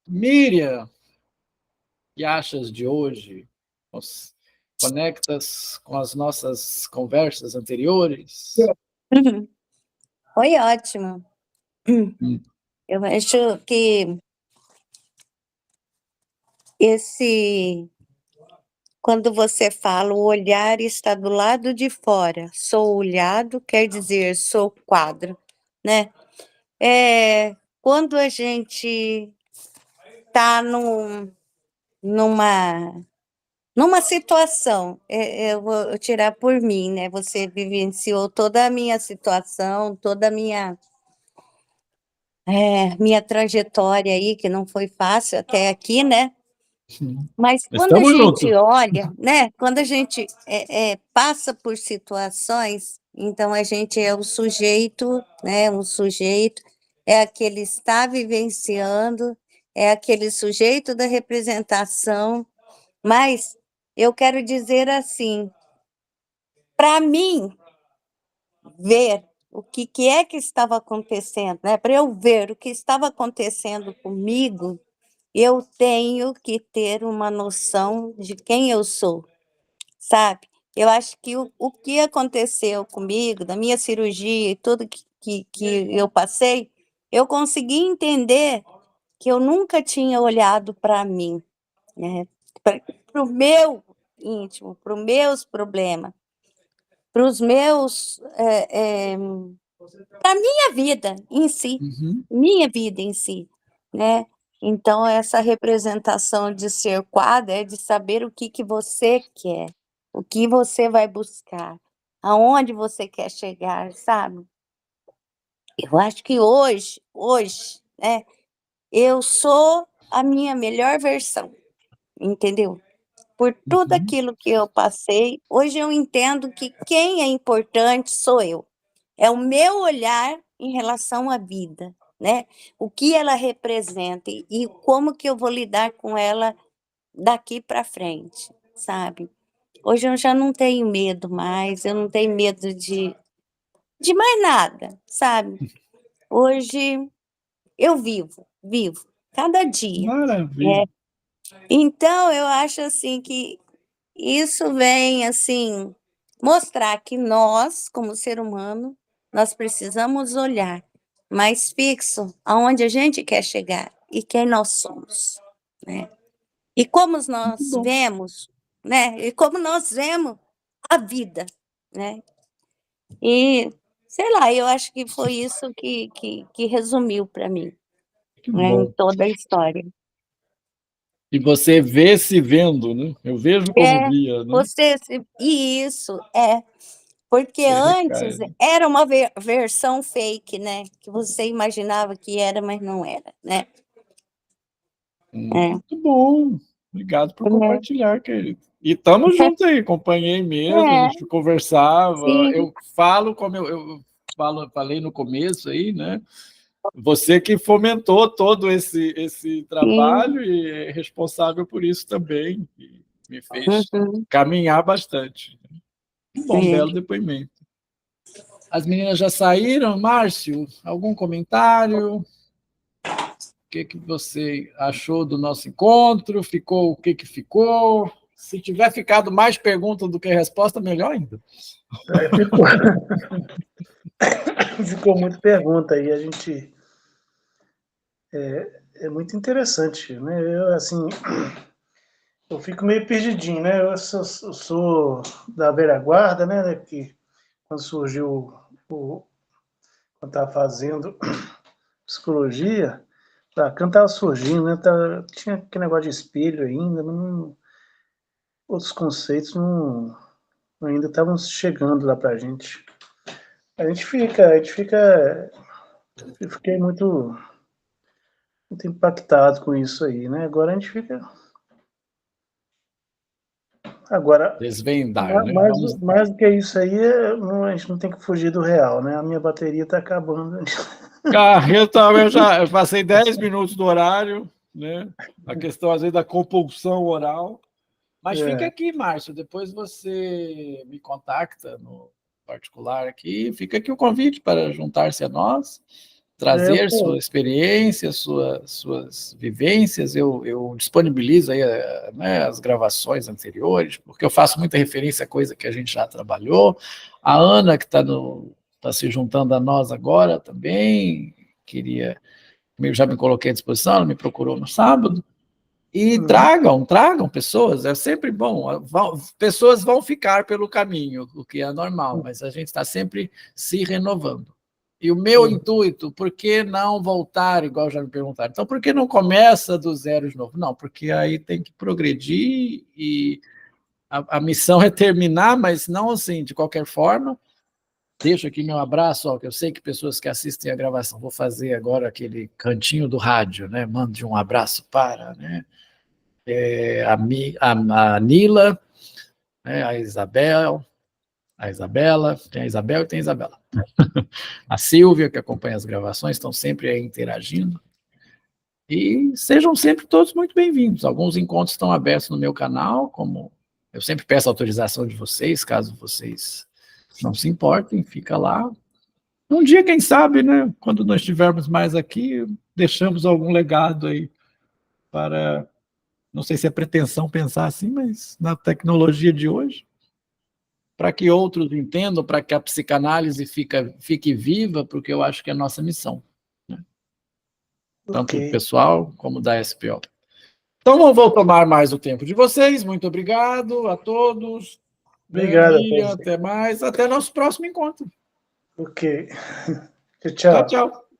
Miriam, que achas de hoje? Conectas com as nossas conversas anteriores? Foi ótimo. Eu acho que quando você fala o olhar está do lado de fora, sou olhado, quer dizer, sou quadro, né? Quando a gente está numa situação, eu vou tirar por mim, né? Você vivenciou toda a minha situação, toda a minha trajetória aí, que não foi fácil até aqui, né? Mas quando a gente olha, né? Quando a gente passa por situações, então a gente é o sujeito, né? Um sujeito é aquele que está vivenciando, é aquele sujeito da representação, mas eu quero dizer assim, para mim ver o que é que estava acontecendo, né? Para eu ver o que estava acontecendo comigo, eu tenho que ter uma noção de quem eu sou, sabe? Eu acho que o que aconteceu comigo, da minha cirurgia e tudo que eu passei, eu consegui entender que eu nunca tinha olhado para mim, né? Para o meu íntimo, para os meus problemas, para os meus, para a minha vida em si, minha vida em si, né? Então, essa representação de ser quadro é de saber o que você quer, o que você vai buscar, aonde você quer chegar, sabe? Eu acho que hoje, né, eu sou a minha melhor versão, entendeu? Por tudo aquilo que eu passei, hoje eu entendo que quem é importante sou eu. É o meu olhar em relação à vida, né? O que ela representa e como que eu vou lidar com ela daqui para frente, sabe? Hoje eu já não tenho medo mais, eu não tenho medo de mais nada, sabe? Hoje eu vivo cada dia. Maravilha. Então, eu acho assim que isso vem assim mostrar que nós, como ser humano, nós precisamos olhar mais fixo aonde a gente quer chegar e quem nós somos, né? E como nós vemos, né? E como nós vemos a vida, né? E sei lá, eu acho que foi isso que resumiu para mim, Que né, em bom. toda a história. E você vê se vendo, né? Eu vejo como via, né? Isso, porque Você antes recai. era uma versão fake, né? Que você imaginava que era, mas não era, né? Muito bom. Obrigado por É. compartilhar, querido. E estamos juntos aí, acompanhei mesmo, a gente conversava. Sim. Eu falo como falei no começo aí, né? Você que fomentou todo esse trabalho e é responsável por isso também, e me fez caminhar bastante. Bom, belo depoimento. As meninas já saíram. Márcio, algum comentário? O que você achou do nosso encontro? Ficou o que ficou? Se tiver ficado mais pergunta do que resposta, melhor ainda. Ficou muita pergunta aí, a gente... É muito interessante, né? Eu fico meio perdidinho, né? Eu sou da velha guarda, né? Que quando surgiu, quando estava fazendo psicologia, Lacan estava surgindo, né? Tinha aquele negócio de espelho ainda, outros conceitos ainda estavam chegando lá para a gente. Eu fiquei muito impactado com isso aí, né? Agora a gente fica... Agora, desvendar, né? mais do que isso aí, a gente não tem que fugir do real, né? A minha bateria está acabando. Eu já passei 10 minutos do horário, né? A questão, às vezes, da compulsão oral. Mas fica aqui, Márcio, depois você me contacta no particular aqui, fica aqui o convite para juntar-se a nós, trazer sua experiência, suas vivências. Eu disponibilizo aí, né, as gravações anteriores, porque eu faço muita referência a coisa que a gente já trabalhou. A Ana, que está se juntando a nós agora também, já me coloquei à disposição, ela me procurou no sábado. E tragam pessoas, é sempre bom. Pessoas vão ficar pelo caminho, o que é normal, mas a gente está sempre se renovando. E o meu intuito, por que não voltar, igual já me perguntaram, então por que não começa do zero de novo? Não, porque aí tem que progredir e a missão é terminar, mas não assim, de qualquer forma. Deixo aqui meu abraço, ó, que eu sei que pessoas que assistem a gravação, vou fazer agora aquele cantinho do rádio, né? Mande um abraço para, né? A Nila, né, a Isabela, tem a Isabel e tem a Isabela. A Silvia, que acompanha as gravações, estão sempre aí interagindo. E sejam sempre todos muito bem-vindos. Alguns encontros estão abertos no meu canal, como eu sempre peço autorização de vocês, caso vocês não se importem, fica lá. Um dia, quem sabe, né, quando nós estivermos mais aqui, deixamos algum legado aí para... Não sei se é pretensão pensar assim, mas na tecnologia de hoje, para que outros entendam, para que a psicanálise fique viva, porque eu acho que é a nossa missão. Né? tanto Ok. pessoal como da SPO. Então, não vou tomar mais o tempo de vocês. Muito obrigado a todos. Obrigado, Miriam, professor. até mais. Até nosso próximo encontro. Ok. Tchau, Tchau. tchau.